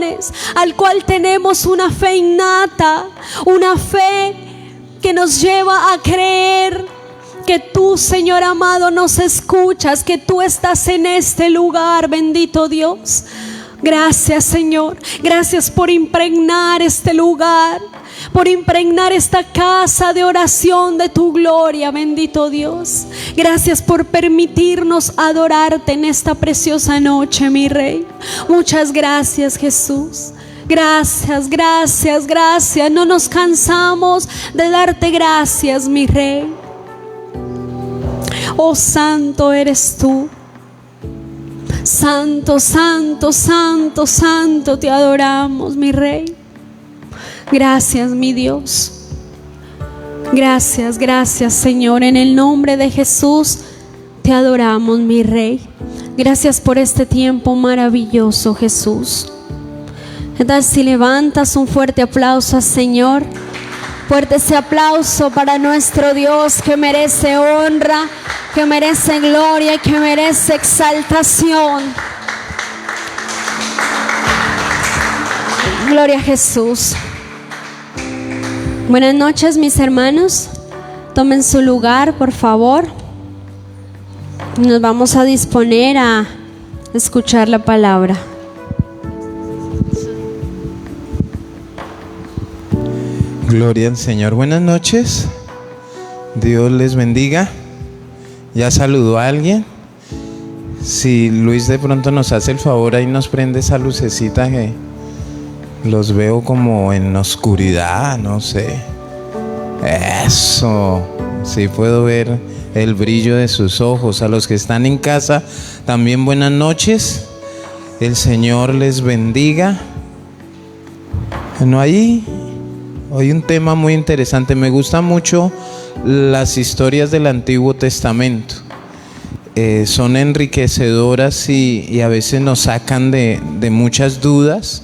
bendiciones, al cual tenemos una fe innata, una fe que nos lleva a creer que tú, Señor amado, nos escuchas, que tú estás en este lugar, bendito Dios. Gracias, Señor, gracias por impregnar este lugar, por impregnar esta casa de oración de tu gloria, bendito Dios. Gracias por permitirnos adorarte en esta preciosa noche, mi Rey. Muchas gracias, Jesús. Gracias, gracias, gracias. No nos cansamos de darte gracias, mi Rey. Oh, santo eres tú. Santo, santo, santo, santo, te adoramos, mi Rey. Gracias, mi Dios. Gracias, gracias, Señor. En el nombre de Jesús te adoramos, mi Rey. Gracias por este tiempo maravilloso, Jesús. ¿Qué tal si levantas un fuerte aplauso al Señor? Fuerte ese aplauso para nuestro Dios, que merece honra, que merece gloria y que merece exaltación. Gloria a Jesús. Buenas noches, mis hermanos. Tomen su lugar, por favor. Nos vamos a disponer a escuchar la palabra. Gloria al Señor. Buenas noches. Dios les bendiga. ¿Ya saludó a alguien? Si Luis de pronto nos hace el favor, ahí nos prende esa lucecita, que los veo como en oscuridad, no sé. Eso. Sí, puedo ver el brillo de sus ojos. A los que están en casa, también buenas noches. El Señor les bendiga. Bueno, ahí hoy un tema muy interesante. Me gustan mucho las historias del Antiguo Testamento. Son enriquecedoras y a veces nos sacan de muchas dudas.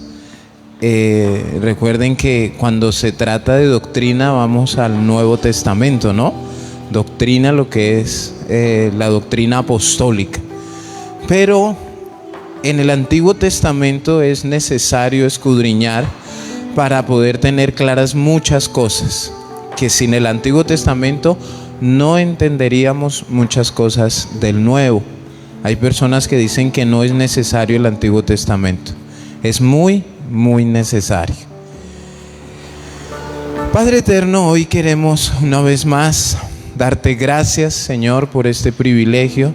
Recuerden que cuando se trata de doctrina vamos al Nuevo Testamento, ¿no? Doctrina, lo que es la doctrina apostólica. Pero en el Antiguo Testamento es necesario escudriñar para poder tener claras muchas cosas, que sin el Antiguo Testamento no entenderíamos muchas cosas del Nuevo. Hay personas que dicen que no es necesario el Antiguo Testamento. Es muy, muy necesario. Padre eterno, hoy queremos una vez más darte gracias, Señor, por este privilegio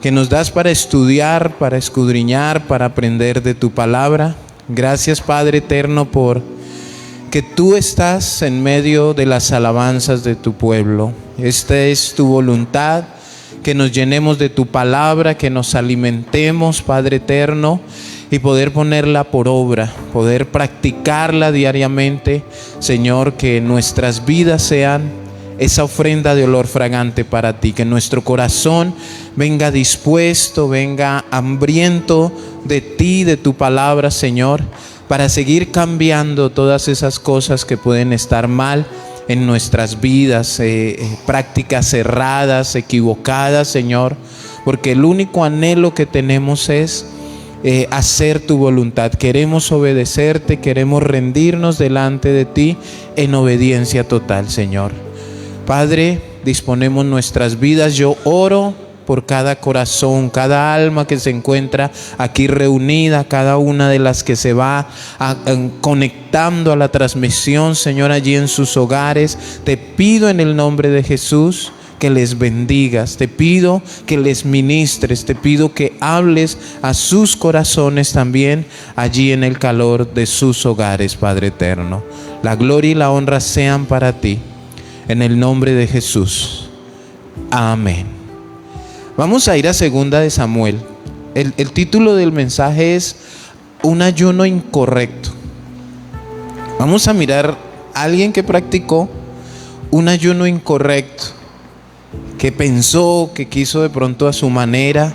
que nos das para estudiar, para escudriñar, para aprender de tu palabra. Gracias, Padre eterno, por que tú estás en medio de las alabanzas de tu pueblo. Esta es tu voluntad, que nos llenemos de tu palabra, que nos alimentemos, Padre eterno, y poder ponerla por obra, poder practicarla diariamente. Señor, que nuestras vidas sean esa ofrenda de olor fragante para ti, que nuestro corazón venga dispuesto, venga hambriento de ti, de tu palabra, Señor, para seguir cambiando todas esas cosas que pueden estar mal en nuestras vidas, prácticas cerradas, equivocadas, Señor, porque el único anhelo que tenemos es hacer tu voluntad. Queremos obedecerte, queremos rendirnos delante de ti en obediencia total, Señor. Padre, disponemos nuestras vidas. Yo oro por cada corazón, cada alma que se encuentra aquí reunida, cada una de las que se va conectando a la transmisión, Señor, allí en sus hogares. Te pido en el nombre de Jesús que les bendigas, te pido que les ministres, te pido que hables a sus corazones también allí en el calor de sus hogares, Padre eterno. La gloria y la honra sean para ti, en el nombre de Jesús. Amén. Vamos a ir a 2 de Samuel. El título del mensaje es Un ayuno incorrecto. Vamos a mirar a alguien que practicó un ayuno incorrecto, que pensó, que quiso de pronto a su manera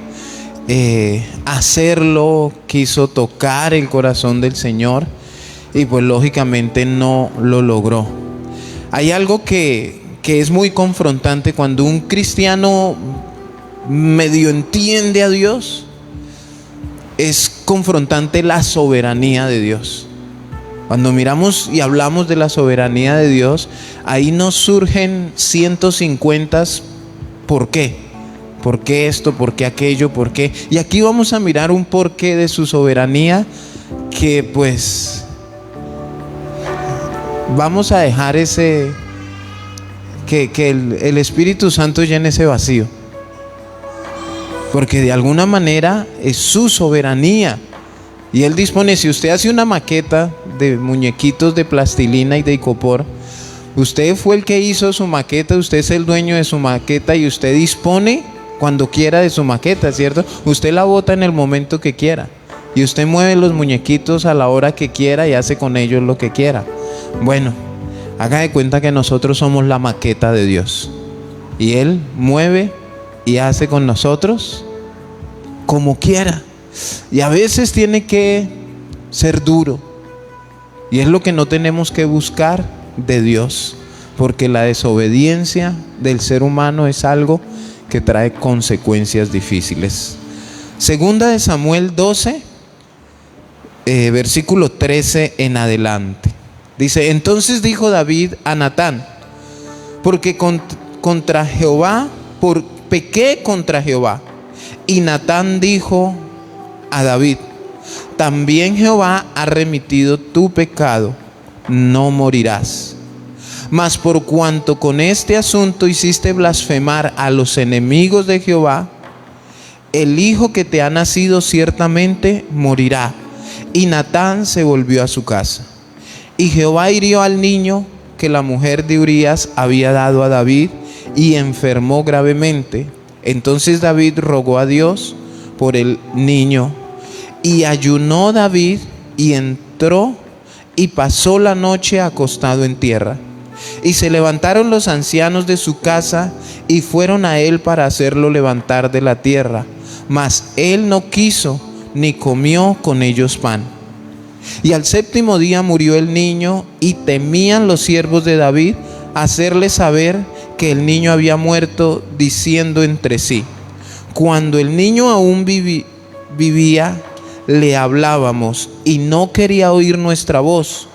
hacerlo, quiso tocar el corazón del Señor y pues lógicamente no lo logró. Hay algo que es muy confrontante cuando un cristiano medio entiende a Dios es confrontante la soberanía de Dios. Cuando miramos y hablamos de la soberanía de Dios, ahí nos surgen 150 ¿por qué? ¿Por qué esto? ¿Por qué aquello? ¿Por qué? Y aquí vamos a mirar un porqué de su soberanía que pues vamos a dejar que el Espíritu Santo llene ese vacío. Porque de alguna manera es su soberanía. Y Él dispone, si usted hace una maqueta de muñequitos de plastilina y de icopor, usted fue el que hizo su maqueta, usted es el dueño de su maqueta y usted dispone cuando quiera de su maqueta, ¿cierto? Usted la bota en el momento que quiera. Y usted mueve los muñequitos a la hora que quiera y hace con ellos lo que quiera. Bueno, haga de cuenta que nosotros somos la maqueta de Dios. Y Él mueve y hace con nosotros como quiera. Y a veces tiene que ser duro. Y es lo que no tenemos que buscar de Dios. Porque la desobediencia del ser humano es algo que trae consecuencias difíciles. Segunda de Samuel 12, versículo 13 en adelante. Dice, entonces dijo David a Natán, porque contra Jehová, pequé contra Jehová. Y Natán dijo a David, también Jehová ha remitido tu pecado, no morirás. Mas por cuanto con este asunto hiciste blasfemar a los enemigos de Jehová, el hijo que te ha nacido ciertamente morirá. Y Natán se volvió a su casa. Y Jehová hirió al niño que la mujer de Urías había dado a David, y enfermó gravemente. Entonces David rogó a Dios por el niño, y ayunó David, y entró y pasó la noche acostado en tierra. Y se levantaron los ancianos de su casa, y fueron a él para hacerlo levantar de la tierra. Mas él no quiso, ni comió con ellos pan. Y al séptimo día murió el niño, y temían los siervos de David hacerle saber que el niño había muerto, diciendo entre sí, cuando el niño aún vivía, le hablábamos, y no quería oír nuestra voz.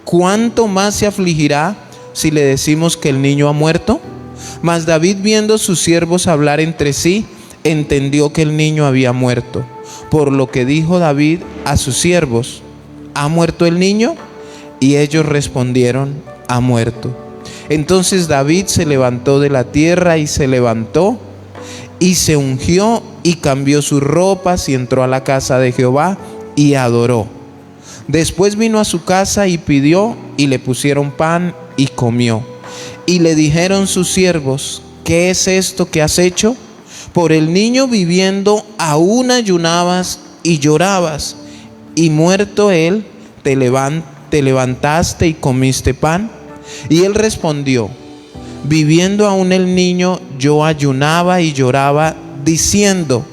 ¿Cuánto más se afligirá si le decimos que el niño ha muerto? Mas David, viendo sus siervos hablar entre sí, entendió que el niño había muerto. Por lo que dijo David a sus siervos, ¿ha muerto el niño? Y ellos respondieron, ha muerto. Entonces David se levantó de la tierra, y se levantó y se ungió y cambió sus ropas, y entró a la casa de Jehová y adoró. Después vino a su casa y pidió, y le pusieron pan y comió. Y le dijeron sus siervos, ¿qué es esto que has hecho? Por el niño viviendo aún ayunabas y llorabas, y muerto él te levantaste y comiste pan. Y él respondió, viviendo aún el niño yo ayunaba y lloraba, diciendo,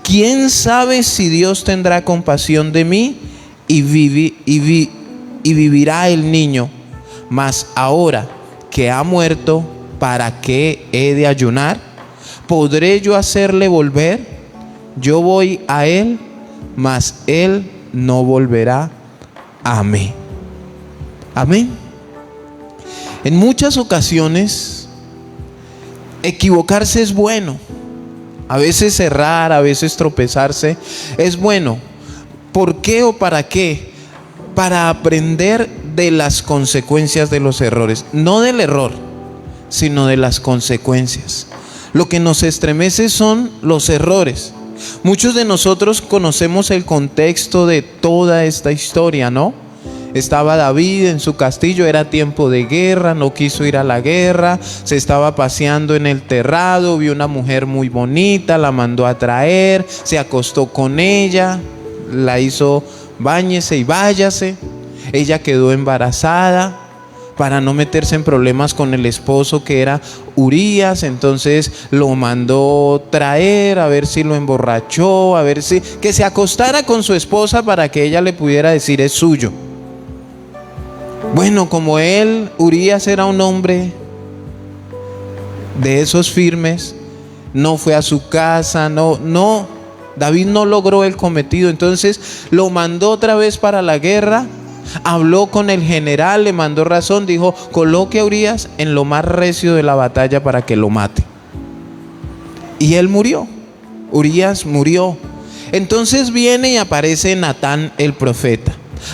¿quién sabe si Dios tendrá compasión de mí y vivirá el niño? Mas ahora que ha muerto, ¿para qué he de ayunar? ¿Podré yo hacerle volver? Yo voy a él, mas él no volverá a mí. Amén. En muchas ocasiones, equivocarse es bueno. A veces errar, a veces tropezarse es bueno. ¿Por qué o para qué? Para aprender de las consecuencias de los errores. No del error, sino de las consecuencias. Lo que nos estremece son los errores. Muchos de nosotros conocemos el contexto de toda esta historia, ¿no? Estaba David en su castillo, era tiempo de guerra, no quiso ir a la guerra, se estaba paseando en el terrado, vio una mujer muy bonita, la mandó a traer, se acostó con ella, la hizo báñese y váyase. Ella quedó embarazada. Para no meterse en problemas con el esposo, que era Urías, entonces lo mandó traer a ver si lo emborrachó, a ver si que se acostara con su esposa para que ella le pudiera decir es suyo. Bueno, como Urías era un hombre de esos firmes, no fue a su casa, no David no logró el cometido, entonces lo mandó otra vez para la guerra. Habló con el general, le mandó razón, dijo: coloque a Urías en lo más recio de la batalla para que lo mate. Y él murió, Urías murió. Entonces viene y aparece Natán el profeta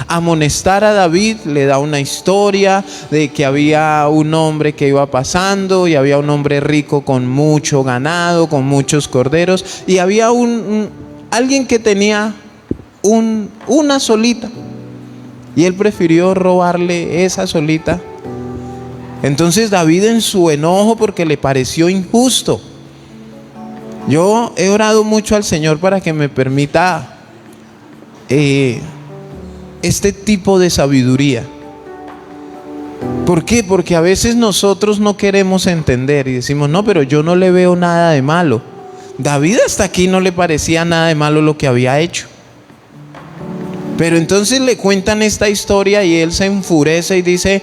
a amonestar a David. Le da una historia de que había un hombre que iba pasando y había un hombre rico con mucho ganado, con muchos corderos, y había alguien que tenía una solita, y él prefirió robarle esa solita. Entonces David, en su enojo, porque le pareció injusto, yo he orado mucho al Señor para que me permita este tipo de sabiduría. ¿Por qué? Porque a veces nosotros no queremos entender y decimos: no, pero yo no le veo nada de malo. David hasta aquí no le parecía nada de malo lo que había hecho. Pero entonces le cuentan esta historia y él se enfurece y dice: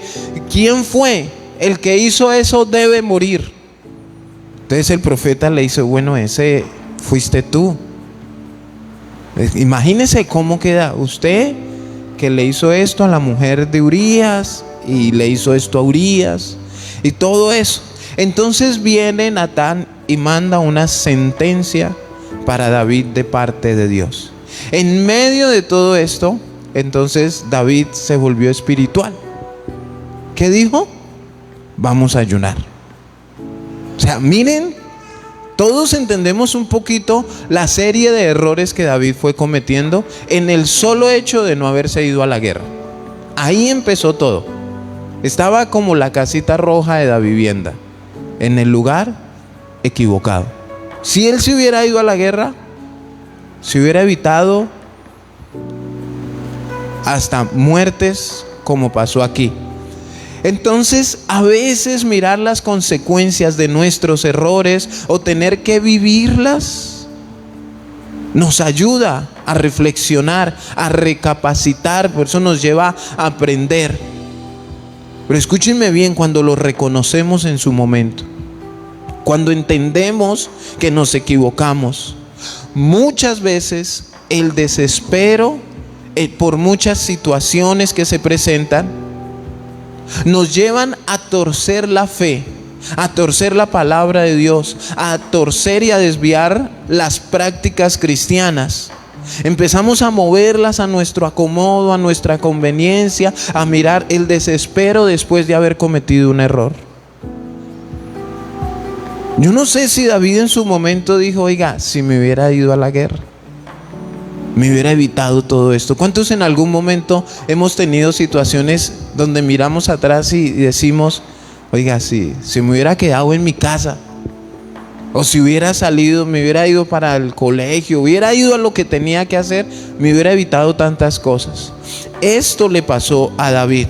¿quién fue? El que hizo eso debe morir. Entonces el profeta le dice: bueno, ese fuiste tú. Imagínese cómo queda usted, que le hizo esto a la mujer de Urías y le hizo esto a Urías y todo eso. Entonces viene Natán y manda una sentencia para David de parte de Dios. En medio de todo esto, entonces David se volvió espiritual. ¿Qué dijo? Vamos a ayunar. O sea, miren, todos entendemos un poquito la serie de errores que David fue cometiendo en el solo hecho de no haberse ido a la guerra. Ahí empezó todo. Estaba como la casita roja de la vivienda, en el lugar equivocado. Si él se hubiera ido a la guerra, se hubiera evitado hasta muertes como pasó aquí. Entonces, a veces mirar las consecuencias de nuestros errores o tener que vivirlas nos ayuda a reflexionar, a recapacitar. Por eso nos lleva a aprender. Pero escúchenme bien, cuando lo reconocemos en su momento, cuando entendemos que nos equivocamos, muchas veces el desespero por muchas situaciones que se presentan nos llevan a torcer la fe, a torcer la palabra de Dios, a torcer y a desviar las prácticas cristianas. Empezamos a moverlas a nuestro acomodo, a nuestra conveniencia, a mirar el desespero después de haber cometido un error. Yo no sé si David en su momento dijo: oiga, si me hubiera ido a la guerra, me hubiera evitado todo esto. ¿Cuántos en algún momento hemos tenido situaciones donde miramos atrás y decimos: oiga, si me hubiera quedado en mi casa, o si hubiera salido, me hubiera ido para el colegio, hubiera ido a lo que tenía que hacer, me hubiera evitado tantas cosas? Esto le pasó a David.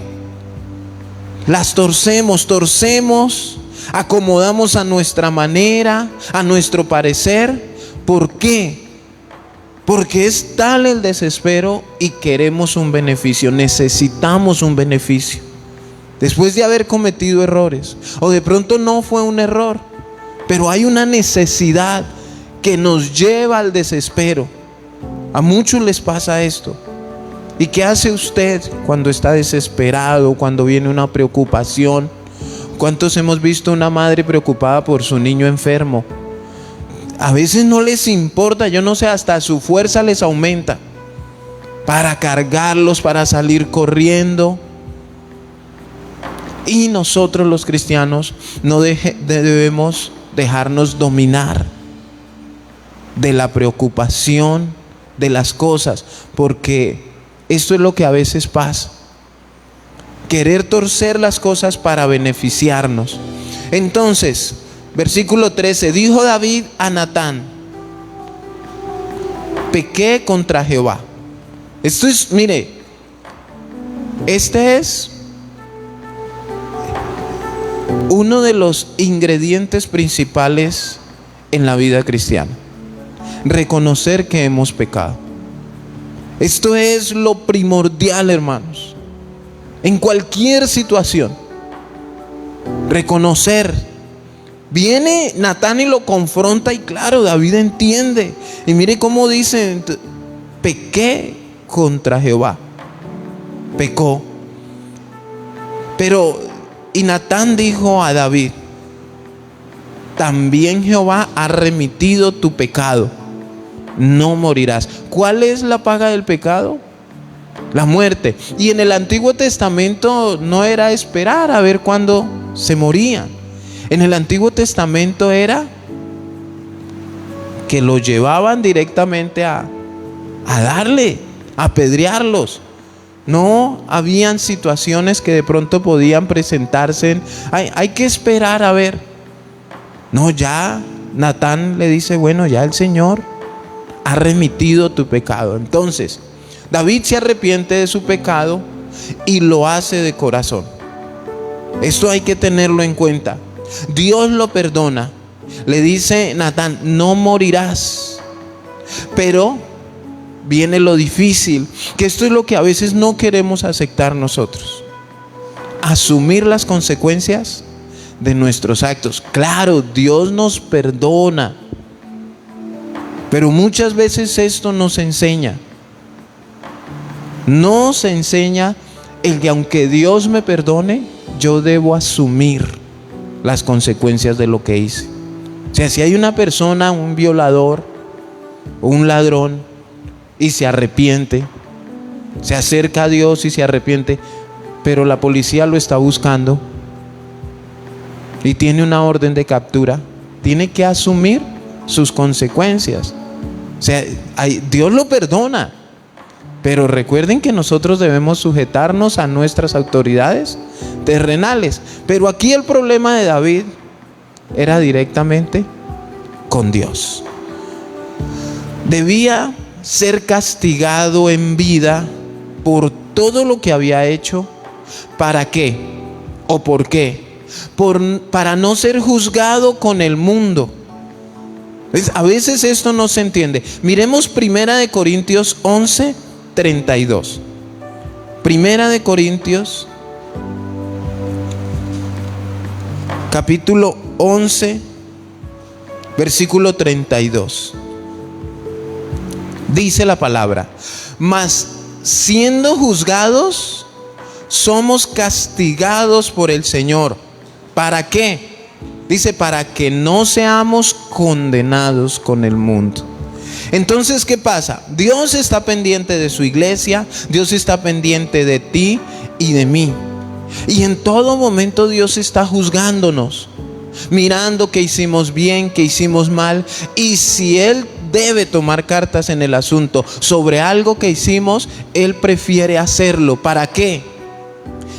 Las torcemos, acomodamos a nuestra manera, a nuestro parecer. ¿Por qué? Porque es tal el desespero y queremos un beneficio, necesitamos un beneficio. Después de haber cometido errores, o de pronto no fue un error, pero hay una necesidad que nos lleva al desespero. A muchos les pasa esto. ¿Y qué hace usted cuando está desesperado, cuando viene una preocupación? ¿Cuántos hemos visto una madre preocupada por su niño enfermo? A veces no les importa, yo no sé, hasta su fuerza les aumenta para cargarlos, para salir corriendo. Y nosotros los cristianos no debemos dejarnos dominar de la preocupación de las cosas, porque esto es lo que a veces pasa. Querer torcer las cosas para beneficiarnos. Entonces, versículo 13, dijo David a Natán: pequé contra Jehová. Esto es, mire, este es uno de los ingredientes principales en la vida cristiana. Reconocer que hemos pecado. Esto es lo primordial, hermanos. En cualquier situación, reconocer: Viene Natán y lo confronta y claro, David entiende. Y mire cómo dice, pequé contra Jehová. Pecó. Y Natán dijo a David, también Jehová ha remitido tu pecado, no morirás. ¿Cuál es la paga del pecado? La muerte. Y en el Antiguo Testamento no era esperar a ver cuándo se moría. En el Antiguo Testamento era que lo llevaban directamente a darle, a apedrearlos. No habían situaciones que de pronto podían presentarse. Hay que esperar a ver. No, ya Natán le dice, bueno, ya el Señor ha remitido tu pecado. Entonces, David se arrepiente de su pecado y lo hace de corazón. Esto hay que tenerlo en cuenta. Dios lo perdona. Le dice Natán, no morirás. Pero viene lo difícil, que esto es lo que a veces no queremos aceptar nosotros. Asumir las consecuencias de nuestros actos. Claro, Dios nos perdona, pero muchas veces esto nos enseña. Nos enseña el que aunque Dios me perdone, yo debo asumir las consecuencias de lo que hice. O sea, si hay una persona, un violador o un ladrón, y se arrepiente, se acerca a Dios y se arrepiente, pero la policía lo está buscando y tiene una orden de captura, tiene que asumir sus consecuencias. O sea, Dios lo perdona, pero recuerden que nosotros debemos sujetarnos a nuestras autoridades terrenales. Pero aquí el problema de David era directamente con Dios. Debía ser castigado en vida por todo lo que había hecho. ¿Para qué? ¿O por qué? Para no ser juzgado con el mundo. A veces esto no se entiende. Miremos 1 Corintios 11:32. 1 Corintios capítulo 11, versículo 32. Dice la palabra: mas siendo juzgados, somos castigados por el Señor. ¿Para qué? Dice, para que no seamos condenados con el mundo. Entonces, ¿qué pasa? Dios está pendiente de su iglesia, Dios está pendiente de ti y de mí. Y en todo momento Dios está juzgándonos, mirando que hicimos bien, que hicimos mal. Y si Él debe tomar cartas en el asunto sobre algo que hicimos, Él prefiere hacerlo. ¿Para qué?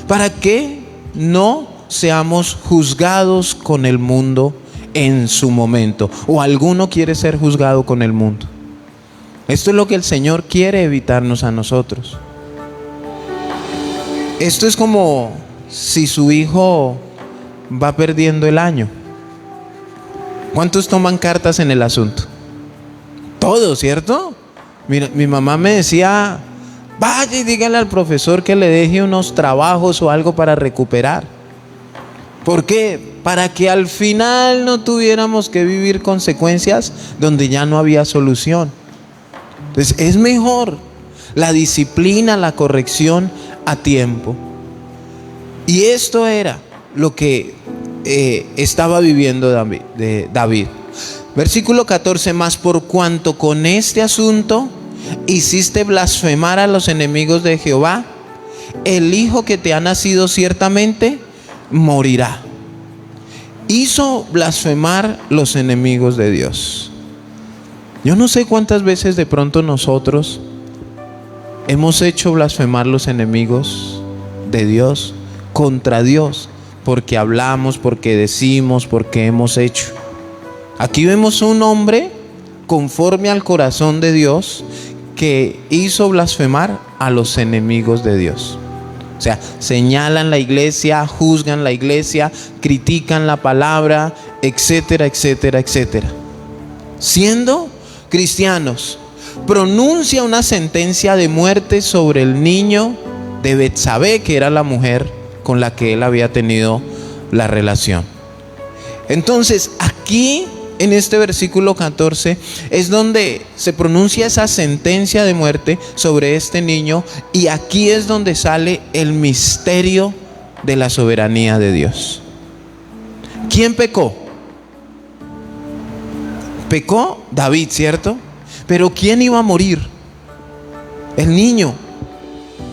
Para que no seamos juzgados con el mundo en su momento. O alguno quiere ser juzgado con el mundo. Esto es lo que el Señor quiere evitarnos a nosotros. Esto es como si su hijo va perdiendo el año. ¿Cuántos toman cartas en el asunto? Todos, ¿cierto? Mira, mi mamá me decía, vaya y dígale al profesor que le deje unos trabajos o algo para recuperar. ¿Por qué? Para que al final no tuviéramos que vivir consecuencias donde ya no había solución. Entonces es mejor la disciplina, la corrección a tiempo. Y esto era lo que estaba viviendo David. Versículo 14: mas por cuanto con este asunto hiciste blasfemar a los enemigos de Jehová, el hijo que te ha nacido ciertamente morirá. Hizo blasfemar los enemigos de Dios. Yo no sé cuántas veces de pronto nosotros hemos hecho blasfemar los enemigos de Dios contra Dios, porque hablamos, porque decimos, porque hemos hecho. Aquí vemos un hombre conforme al corazón de Dios que hizo blasfemar a los enemigos de Dios. O sea, señalan la iglesia, juzgan la iglesia, critican la palabra, etcétera, etcétera, etcétera. Siendo cristianos, pronuncia una sentencia de muerte sobre el niño de Betsabé, que era la mujer con la que él había tenido la relación. Entonces, aquí en este versículo 14 es donde se pronuncia esa sentencia de muerte sobre este niño, y aquí es donde sale el misterio de la soberanía de Dios. ¿Quién pecó? Pecó David, ¿cierto? Pero ¿quién iba a morir? El niño.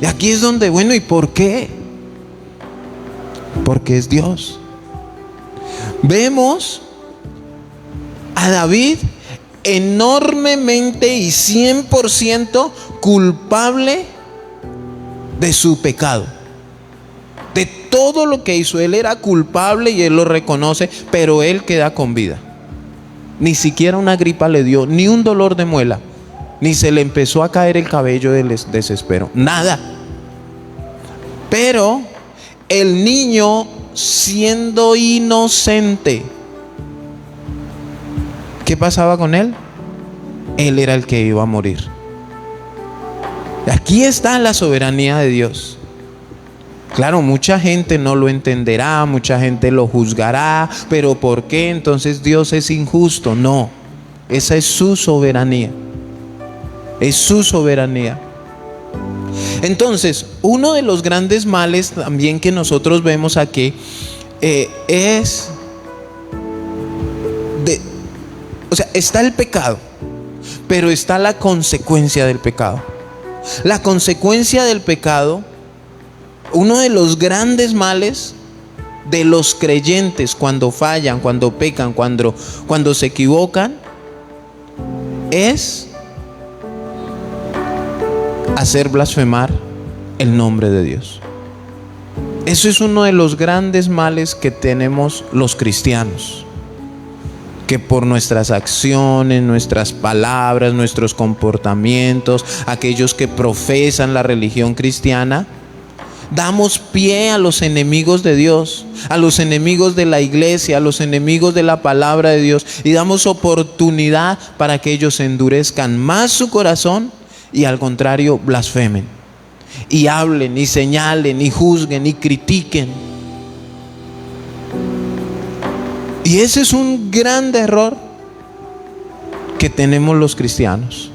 Y aquí es donde, bueno, ¿y por qué? Porque es Dios. Vemos a David enormemente y 100% culpable de su pecado, de todo lo que hizo. Él era culpable y él lo reconoce, pero él queda con vida. Ni siquiera una gripa le dio, ni un dolor de muela, ni se le empezó a caer el cabello del desespero, nada. Pero el niño, siendo inocente, ¿qué pasaba con él? Él era el que iba a morir. Aquí está la soberanía de Dios. Claro, mucha gente no lo entenderá, mucha gente lo juzgará, pero ¿por qué entonces Dios es injusto? No, esa es su soberanía. Es su soberanía. Entonces, uno de los grandes males también que nosotros vemos aquí está el pecado, pero está la consecuencia del pecado. La consecuencia del pecado, uno de los grandes males de los creyentes cuando fallan, cuando pecan, cuando se equivocan, es hacer blasfemar el nombre de Dios. Eso es uno de los grandes males que tenemos los cristianos, que por nuestras acciones, nuestras palabras, nuestros comportamientos, aquellos que profesan la religión cristiana, damos pie a los enemigos de Dios, a los enemigos de la iglesia, a los enemigos de la palabra de Dios, y damos oportunidad para que ellos endurezcan más su corazón y al contrario blasfemen, y hablen, y señalen, y juzguen, y critiquen. Y ese es un gran error que tenemos los cristianos,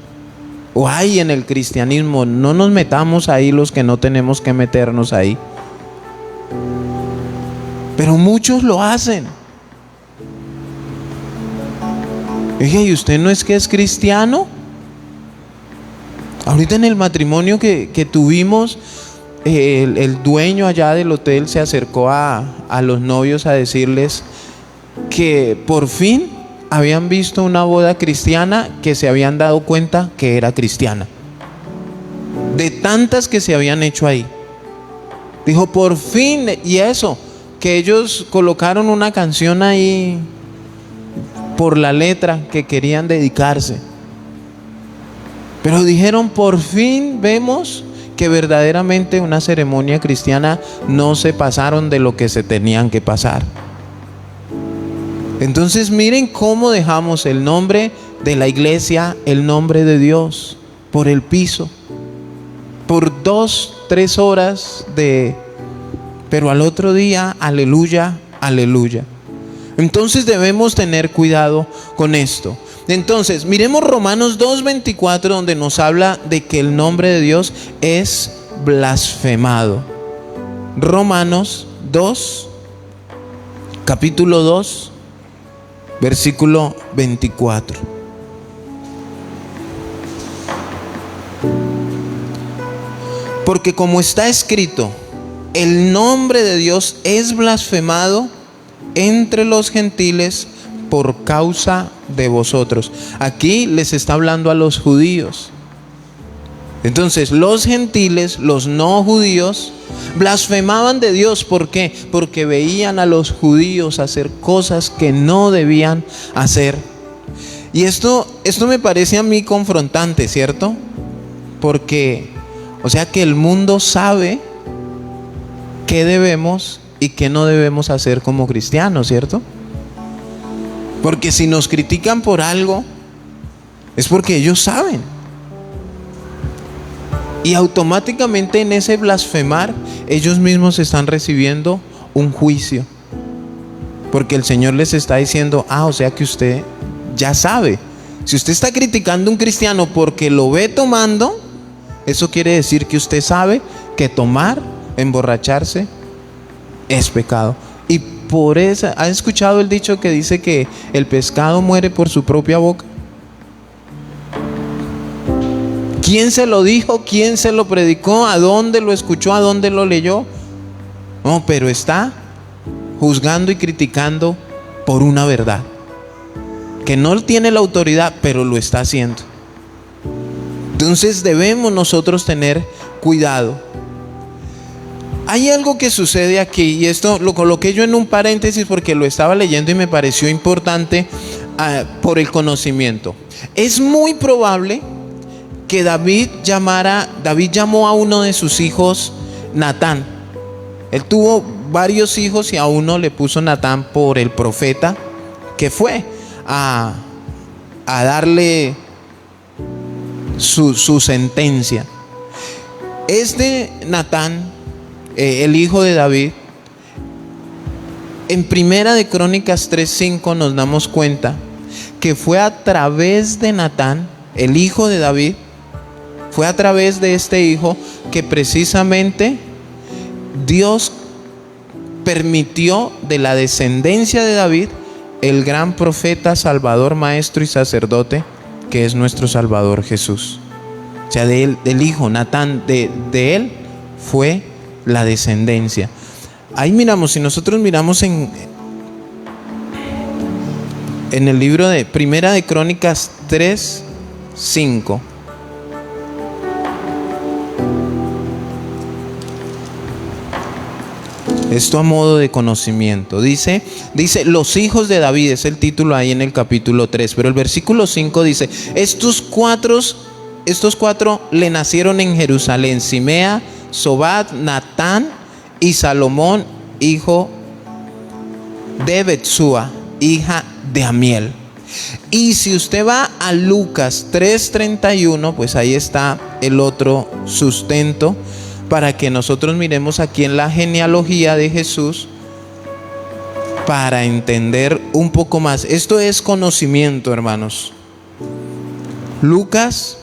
o hay en el cristianismo. No nos metamos ahí los que no tenemos que meternos ahí, pero muchos lo hacen. Oye, ¿y usted no es que es cristiano? Ahorita en el matrimonio que tuvimos, el dueño allá del hotel se acercó a los novios a decirles que por fin habían visto una boda cristiana, que se habían dado cuenta que era cristiana, de tantas que se habían hecho ahí. Dijo, por fin. Y eso, que ellos colocaron una canción ahí por la letra que querían dedicarse, pero dijeron, por fin vemos que verdaderamente una ceremonia cristiana no se pasaron de lo que se tenían que pasar. Entonces miren cómo dejamos el nombre de la iglesia, el nombre de Dios, por el piso, por 2-3 horas pero al otro día, aleluya, aleluya. Entonces debemos tener cuidado con esto. Entonces miremos Romanos 2:24, donde nos habla de que el nombre de Dios es blasfemado. Romanos 2, capítulo 2, versículo 24. Porque como está escrito, el nombre de Dios es blasfemado entre los gentiles por causa de vosotros. Aquí les está hablando a los judíos. Entonces los gentiles, los no judíos, blasfemaban de Dios. ¿Por qué? Porque veían a los judíos hacer cosas que no debían hacer. Y esto me parece a mí confrontante, ¿cierto? Porque, o sea que el mundo sabe qué debemos y qué no debemos hacer como cristianos, ¿cierto? Porque si nos critican por algo, es porque ellos saben. Y automáticamente en ese blasfemar, ellos mismos están recibiendo un juicio. Porque el Señor les está diciendo, o sea que usted ya sabe. Si usted está criticando a un cristiano porque lo ve tomando, eso quiere decir que usted sabe que tomar, emborracharse, es pecado. Y por eso, ¿has escuchado el dicho que dice que el pescado muere por su propia boca? ¿Quién se lo dijo? ¿Quién se lo predicó? ¿A dónde lo escuchó? ¿A dónde lo leyó? No, pero está juzgando y criticando por una verdad que no tiene la autoridad, pero lo está haciendo. Entonces debemos nosotros tener cuidado. Hay algo que sucede aquí, y esto lo coloqué yo en un paréntesis porque lo estaba leyendo y me pareció importante por el conocimiento. Es muy probable que David llamó a uno de sus hijos Natán. Él tuvo varios hijos y a uno le puso Natán por el profeta que fue a darle su sentencia. Este Natán, el hijo de David, en Primera de Crónicas 3:5 nos damos cuenta que fue a través de Natán, el hijo de David, fue a través de este hijo que precisamente Dios permitió de la descendencia de David el gran profeta, salvador, maestro y sacerdote que es nuestro Salvador Jesús. O sea, del hijo Natán, de él fue la descendencia. Ahí miramos, si nosotros miramos en el libro de Primera de Crónicas 3:5. Esto a modo de conocimiento. Dice, los hijos de David, es el título ahí en el capítulo 3, pero el versículo 5 dice, estos cuatro le nacieron en Jerusalén: Simea, Sobat, Natán y Salomón, hijo de Betsúa, hija de Amiel. Y si usted va a Lucas 3:31, pues ahí está el otro sustento para que nosotros miremos aquí en la genealogía de Jesús para entender un poco más. Esto es conocimiento, hermanos. Lucas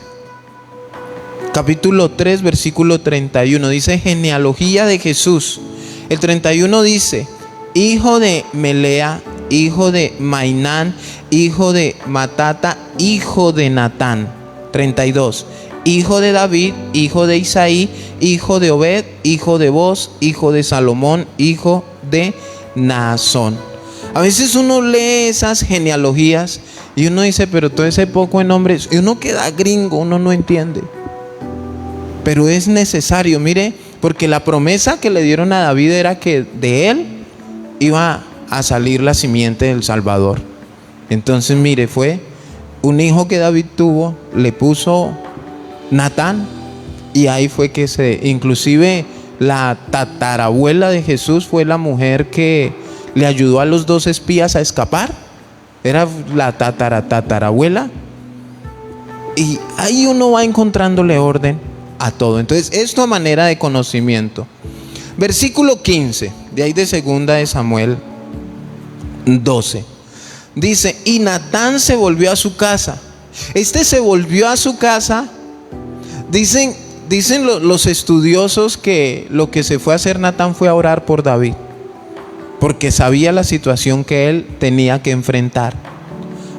capítulo 3 versículo 31 dice genealogía de Jesús. El 31 dice hijo de Melea, hijo de Mainán, hijo de Matata, hijo de Natán. 32 hijo de David, hijo de Isaí, hijo de Obed, hijo de Boz, hijo de Salomón, hijo de Naasón. A veces uno lee esas genealogías y uno dice, pero todo ese poco de nombres, y uno queda gringo, uno no entiende. Pero es necesario, mire, porque la promesa que le dieron a David era que de él iba a salir la simiente del Salvador. Entonces, mire, fue un hijo que David tuvo, le puso Natán, y ahí fue que inclusive la tatarabuela de Jesús fue la mujer que le ayudó a los 2 espías a escapar. Era la tatarabuela. Y ahí uno va encontrándole orden a todo. Entonces, esto a manera de conocimiento. Versículo 15, de ahí de Segunda de Samuel 12. Dice, y Natán se volvió a su casa. Se volvió a su casa. Dicen los estudiosos que lo que se fue a hacer Natán fue a orar por David, porque sabía la situación que él tenía que enfrentar,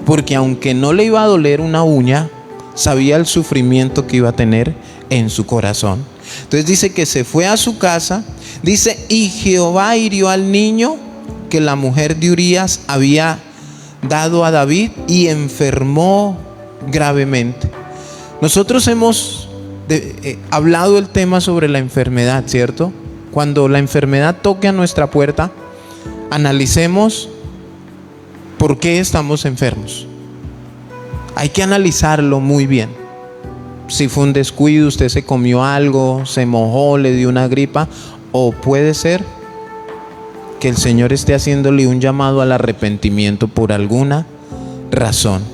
porque aunque no le iba a doler una uña, sabía el sufrimiento que iba a tener en su corazón. Entonces dice que se fue a su casa. Dice, y Jehová hirió al niño que la mujer de Urías había dado a David y enfermó gravemente. Nosotros hemos hablado el tema sobre la enfermedad, ¿cierto? Cuando la enfermedad toque a nuestra puerta, analicemos por qué estamos enfermos. Hay que analizarlo muy bien. Si fue un descuido, usted se comió algo, se mojó, le dio una gripa, o puede ser que el Señor esté haciéndole un llamado al arrepentimiento por alguna razón.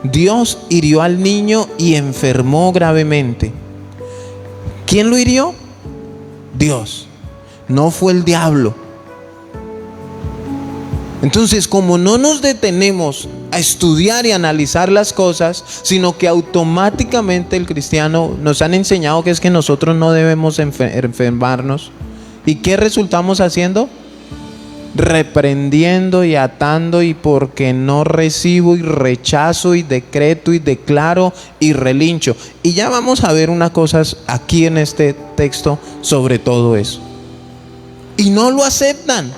Dios hirió al niño y enfermó gravemente. ¿Quién lo hirió? Dios. No fue el diablo. Entonces, como no nos detenemos a estudiar y analizar las cosas, sino que automáticamente el cristiano nos han enseñado que es que nosotros no debemos enfermarnos. ¿Y qué resultamos haciendo? Reprendiendo y atando, y porque no recibo y rechazo y decreto y declaro y relincho. Y ya vamos a ver unas cosas aquí en este texto sobre todo eso. Y no lo aceptan.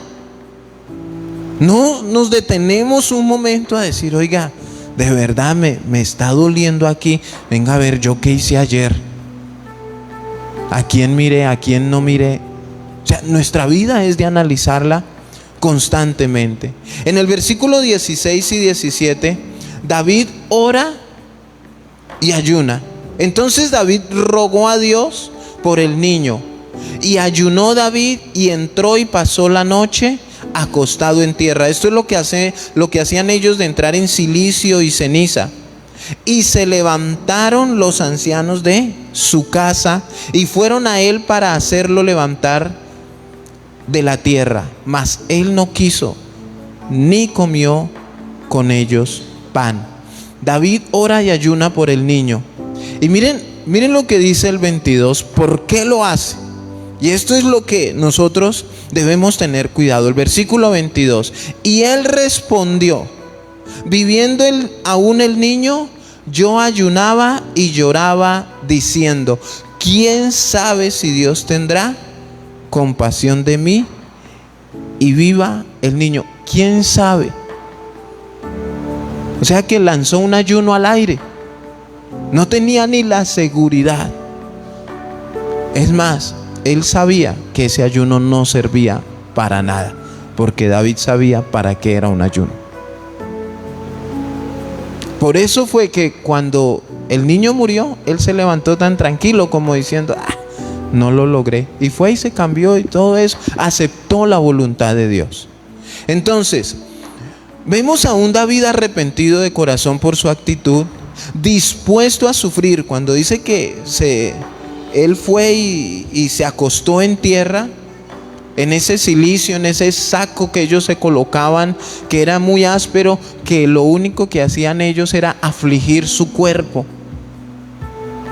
No nos detenemos un momento a decir: oiga, de verdad me está doliendo aquí. Venga a ver, yo qué hice ayer. ¿A quién miré? ¿A quién no miré? O sea, nuestra vida es de analizarla constantemente. En el versículo 16 y 17, David ora y ayuna. Entonces David rogó a Dios por el niño. Y ayunó David y entró y pasó la noche acostado en tierra. Esto es lo que hacían ellos, de entrar en silicio y ceniza. Y se levantaron los ancianos de su casa y fueron a él para hacerlo levantar de la tierra, mas él no quiso, ni comió con ellos pan. David ora y ayuna por el niño. Y miren lo que dice el 22, ¿por qué lo hace? Y esto es lo que nosotros debemos tener cuidado. El versículo 22, y él respondió: viviendo aún el niño, yo ayunaba y lloraba diciendo: ¿quién sabe si Dios tendrá compasión de mí y viva el niño? ¿Quién sabe? O sea que lanzó un ayuno al aire. No tenía ni la seguridad. Es más, él sabía que ese ayuno no servía para nada, porque David sabía para qué era un ayuno. Por eso fue que cuando el niño murió, él se levantó tan tranquilo como diciendo: no lo logré. Y fue y se cambió y todo eso. Aceptó la voluntad de Dios. Entonces, vemos a un David arrepentido de corazón por su actitud, dispuesto a sufrir. Cuando dice que él fue y se acostó en tierra, en ese silicio, en ese saco que ellos se colocaban, que era muy áspero, que lo único que hacían ellos era afligir su cuerpo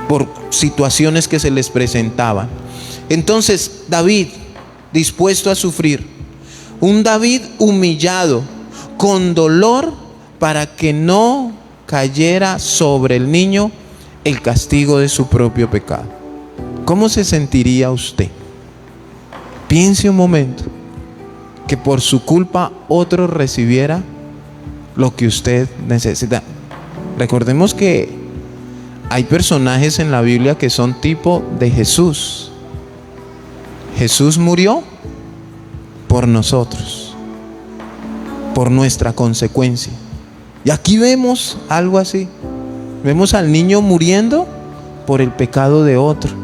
por situaciones que se les presentaban. Entonces David, dispuesto a sufrir, un David humillado, con dolor, para que no cayera sobre el niño el castigo de su propio pecado. ¿Cómo se sentiría usted? Piense un momento, que por su culpa otro recibiera lo que usted necesita. Recordemos que hay personajes en la Biblia que son tipo de Jesús. Jesús murió por nosotros, por nuestra consecuencia. Y aquí vemos algo así. Vemos al niño muriendo por el pecado de otro.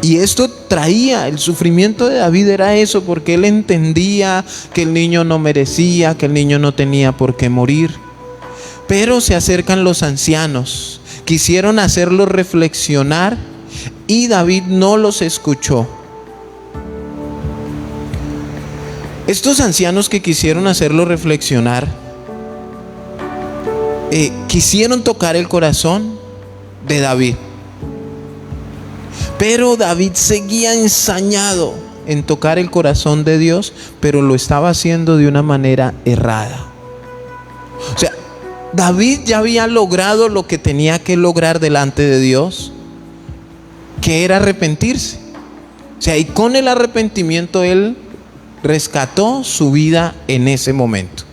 Y esto traía, el sufrimiento de David era eso, porque él entendía que el niño no merecía, que el niño no tenía por qué morir. Pero se acercan los ancianos, quisieron hacerlo reflexionar y David no los escuchó. Estos ancianos que quisieron hacerlo reflexionar, quisieron tocar el corazón de David. Pero David seguía ensañado en tocar el corazón de Dios, pero lo estaba haciendo de una manera errada. O sea, David ya había logrado lo que tenía que lograr delante de Dios, que era arrepentirse. O sea, y con el arrepentimiento él rescató su vida en ese momento.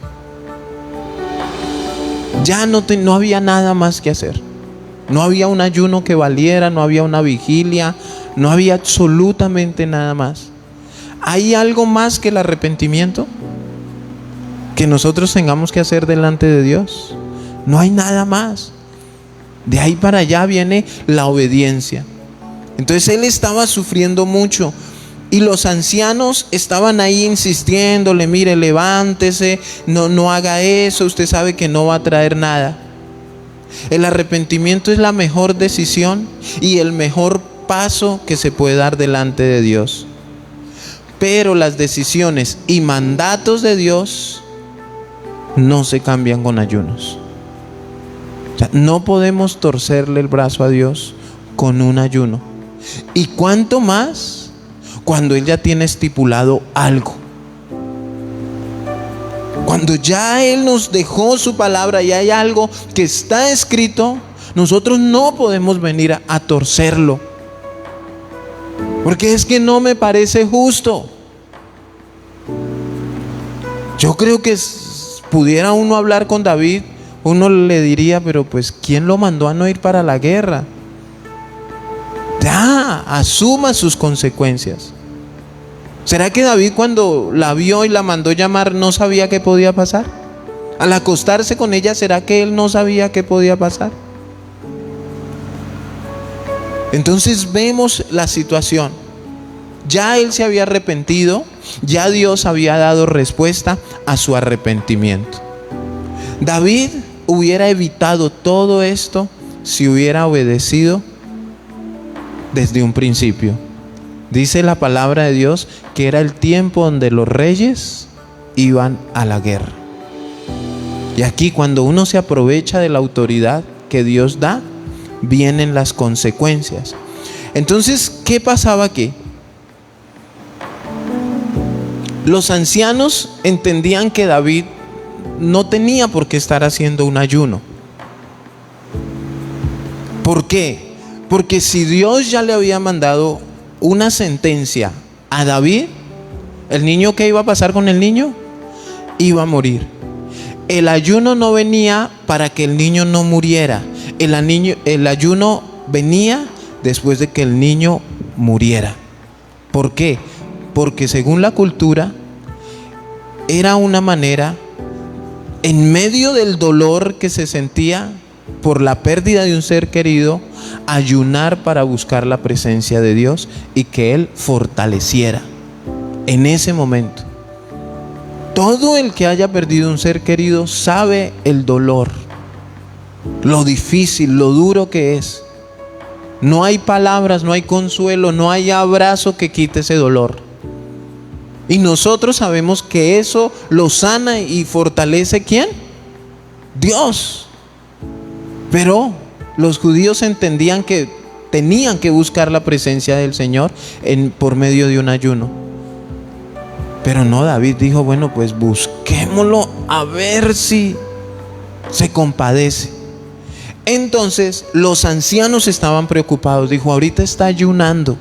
Ya no había nada más que hacer. No había un ayuno que valiera, no había una vigilia, no había absolutamente nada más. ¿Hay algo más que el arrepentimiento que nosotros tengamos que hacer delante de Dios? No hay nada más. De ahí para allá viene la obediencia. Entonces él estaba sufriendo mucho y los ancianos estaban ahí insistiéndole: mire, levántese, no haga eso, usted sabe que no va a traer nada. El arrepentimiento es la mejor decisión y el mejor paso que se puede dar delante de Dios. Pero las decisiones y mandatos de Dios no se cambian con ayunos. O sea, no podemos torcerle el brazo a Dios con un ayuno. Y cuánto más cuando Él ya tiene estipulado algo. Cuando ya Él nos dejó su palabra y hay algo que está escrito, nosotros no podemos venir a torcerlo. Porque es que no me parece justo. Yo creo que pudiera uno hablar con David, uno le diría, pero pues ¿quién lo mandó a no ir para la guerra? Ya, asuma sus consecuencias. ¿Será que David, cuando la vio y la mandó llamar, no sabía qué podía pasar? Al acostarse con ella, ¿será que él no sabía qué podía pasar? Entonces vemos la situación. Ya él se había arrepentido, ya Dios había dado respuesta a su arrepentimiento. David hubiera evitado todo esto si hubiera obedecido desde un principio. Dice la palabra de Dios que era el tiempo donde los reyes iban a la guerra. Y aquí, cuando uno se aprovecha de la autoridad que Dios da, vienen las consecuencias. Entonces, ¿qué pasaba aquí? Los ancianos entendían que David no tenía por qué estar haciendo un ayuno. ¿Por qué? Porque si Dios ya le había mandado una sentencia a David, ¿el niño qué iba a pasar con el niño? Iba a morir. El ayuno no venía para que el niño no muriera. El ayuno venía después de que el niño muriera. ¿Por qué? Porque según la cultura era una manera, en medio del dolor que se sentía por la pérdida de un ser querido, ayunar para buscar la presencia de Dios y que Él fortaleciera en ese momento. Todo el que haya perdido un ser querido sabe el dolor, lo difícil, lo duro que es. No hay palabras, no hay consuelo, no hay abrazo que quite ese dolor. Y nosotros sabemos que eso lo sana y fortalece ¿quién? Dios. Pero los judíos entendían que tenían que buscar la presencia del Señor por medio de un ayuno. Pero no, David dijo, bueno, pues busquémoslo a ver si se compadece. Entonces los ancianos estaban preocupados. Dijo, ahorita está ayunando.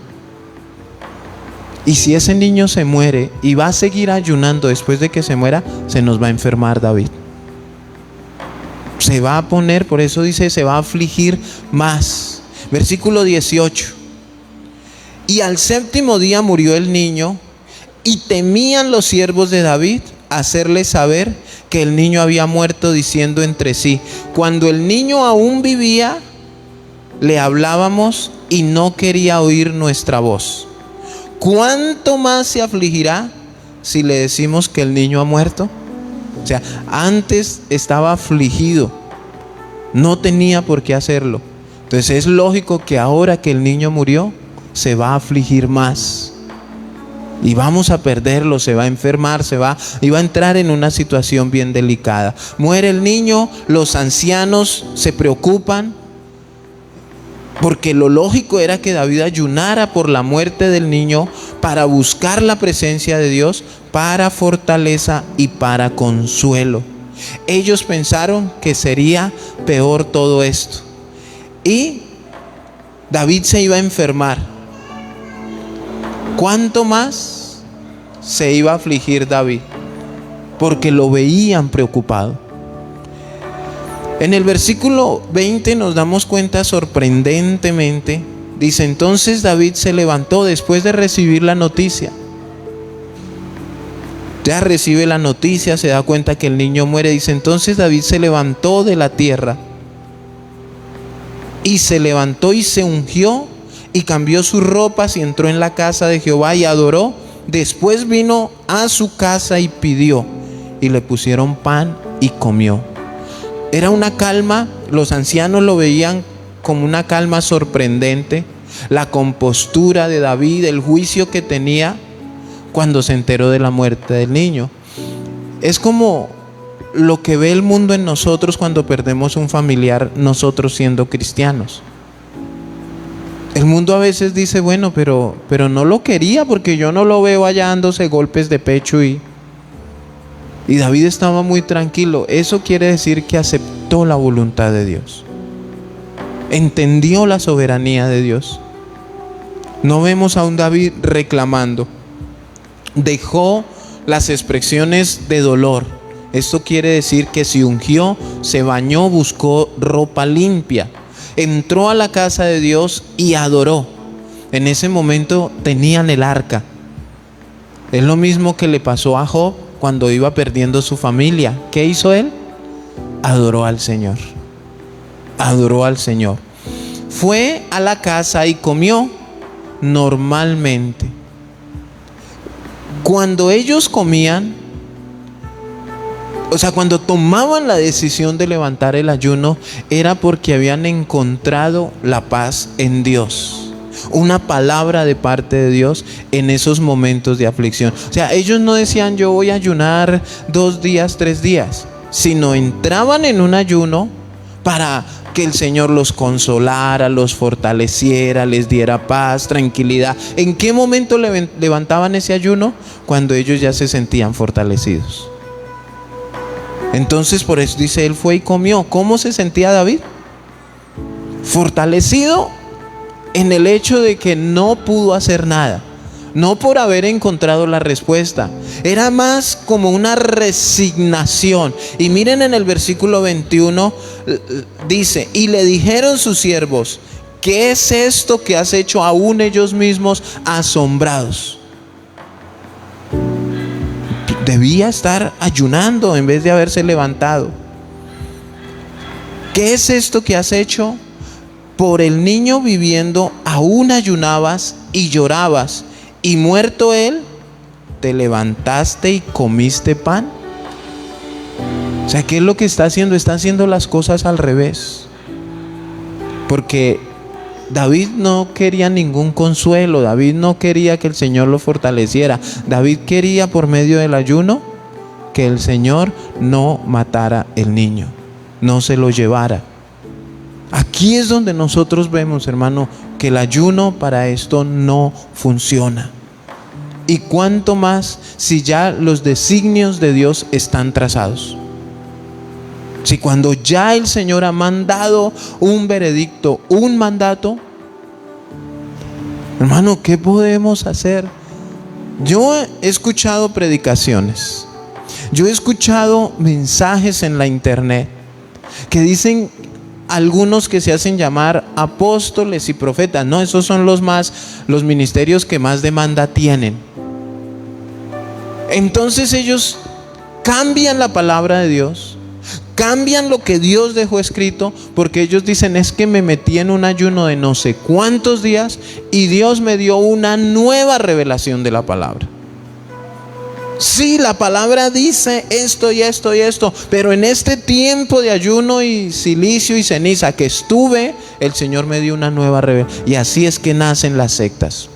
Y si ese niño se muere y va a seguir ayunando después de que se muera, se nos va a enfermar David. Se va a poner, por eso dice, se va a afligir más. Versículo 18. Y al séptimo día murió el niño, y temían los siervos de David hacerle saber que el niño había muerto, diciendo entre sí, cuando el niño aún vivía, le hablábamos y no quería oír nuestra voz. ¿Cuánto más se afligirá si le decimos que el niño ha muerto? O sea, antes estaba afligido, no tenía por qué hacerlo. Entonces es lógico que ahora que el niño murió, se va a afligir más. Y vamos a perderlo, se va a enfermar, y va a entrar en una situación bien delicada. Muere el niño, los ancianos se preocupan, porque lo lógico era que David ayunara por la muerte del niño para buscar la presencia de Dios, para fortaleza y para consuelo. Ellos pensaron que sería peor todo esto. Y David se iba a enfermar. ¿Cuánto más se iba a afligir David? Porque lo veían preocupado. En el versículo 20 nos damos cuenta sorprendentemente. Dice, entonces David se levantó después de recibir la noticia. Ya recibe la noticia, se da cuenta que el niño muere. Dice, entonces David se levantó de la tierra. Y se levantó y se ungió y cambió sus ropas y entró en la casa de Jehová y adoró. Después vino a su casa y pidió, y le pusieron pan y comió. Era una calma, los ancianos lo veían como una calma sorprendente. La compostura de David, el juicio que tenía cuando se enteró de la muerte del niño. Es como lo que ve el mundo en nosotros cuando perdemos un familiar, nosotros siendo cristianos. El mundo a veces dice, bueno, pero no lo quería porque yo no lo veo allá dándose golpes de pecho y David estaba muy tranquilo. Eso quiere decir que aceptó la voluntad de Dios. Entendió la soberanía de Dios. No vemos a un David reclamando. Dejó las expresiones de dolor. Esto quiere decir que se ungió, se bañó, buscó ropa limpia. Entró a la casa de Dios y adoró. En ese momento tenían el arca. Es lo mismo que le pasó a Job cuando iba perdiendo su familia. ¿Qué hizo él? Adoró al Señor. Adoró al Señor. Fue a la casa y comió normalmente. Cuando ellos comían, cuando tomaban la decisión de levantar el ayuno, era porque habían encontrado la paz en Dios. Una palabra de parte de Dios en esos momentos de aflicción. Ellos no decían yo voy a ayunar 2 días, 3 días, sino entraban en un ayuno para que el Señor los consolara, los fortaleciera, les diera paz, tranquilidad. ¿En qué momento levantaban ese ayuno? Cuando ellos ya se sentían fortalecidos. Entonces por eso dice, él fue y comió. ¿Cómo se sentía David? Fortalecido en el hecho de que no pudo hacer nada. No por haber encontrado la respuesta. Era más como una resignación. Y miren en el versículo 21, dice, y le dijeron sus siervos, ¿qué es esto que has hecho? Aún ellos mismos asombrados. Debía estar ayunando en vez de haberse levantado. ¿Qué es esto que has hecho? Por el niño viviendo aún ayunabas y llorabas, y muerto él, te levantaste y comiste pan. ¿Qué es lo que está haciendo? Está haciendo las cosas al revés. Porque David no quería ningún consuelo. David no quería que el Señor lo fortaleciera. David quería, por medio del ayuno, que el Señor no matara el niño, no se lo llevara. Aquí es donde nosotros vemos, hermano, que el ayuno para esto no funciona. Y cuánto más si ya los designios de Dios están trazados. Si cuando ya el Señor ha mandado un veredicto, un mandato, hermano, ¿qué podemos hacer? Yo he escuchado predicaciones, yo he escuchado mensajes en la internet que dicen algunos que se hacen llamar apóstoles y profetas. No, esos son los ministerios que más demanda tienen. Entonces ellos cambian la palabra de Dios, cambian lo que Dios dejó escrito, porque ellos dicen, es que me metí en un ayuno de no sé cuántos días y Dios me dio una nueva revelación de la palabra. Sí, la palabra dice esto y esto y esto, pero en este tiempo de ayuno y silicio y ceniza que estuve, el Señor me dio una nueva revelación. Y así es que nacen las sectas.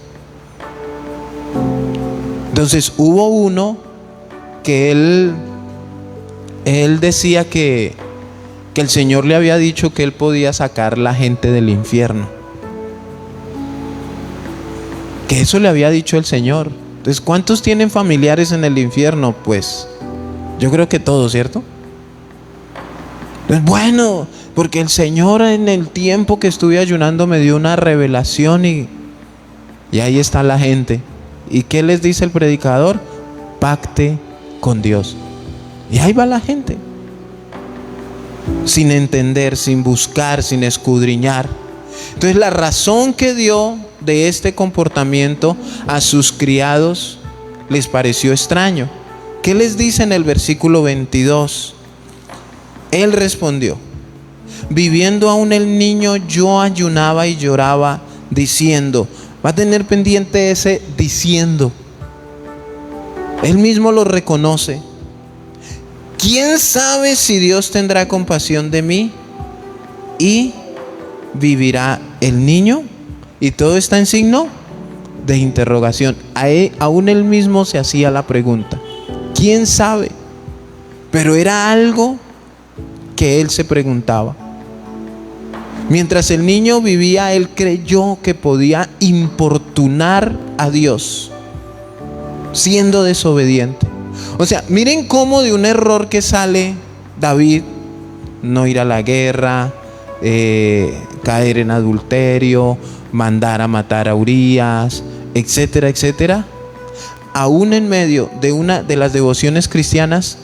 Entonces hubo uno que él decía que el Señor le había dicho que él podía sacar la gente del infierno, que eso le había dicho el Señor. Entonces, ¿cuántos tienen familiares en el infierno? Pues yo creo que todos, ¿cierto? Entonces, bueno, porque el Señor en el tiempo que estuve ayunando me dio una revelación y ahí está la gente. ¿Y qué les dice el predicador? Pacte con Dios. Y ahí va la gente, sin entender, sin buscar, sin escudriñar. Entonces la razón que dio de este comportamiento a sus criados les pareció extraño. ¿Qué les dice en el versículo 22? Él respondió, viviendo aún el niño, yo ayunaba y lloraba, diciendo. Va a tener pendiente ese diciendo. Él mismo lo reconoce. ¿Quién sabe si Dios tendrá compasión de mí y vivirá el niño? Y todo está en signo de interrogación. Aún él mismo se hacía la pregunta, ¿quién sabe? Pero era algo que él se preguntaba. Mientras el niño vivía, él creyó que podía importunar a Dios siendo desobediente. O sea, miren cómo de un error que sale David, no ir a la guerra, caer en adulterio, mandar a matar a Urías, etcétera, etcétera. Aún en medio de una de las devociones cristianas,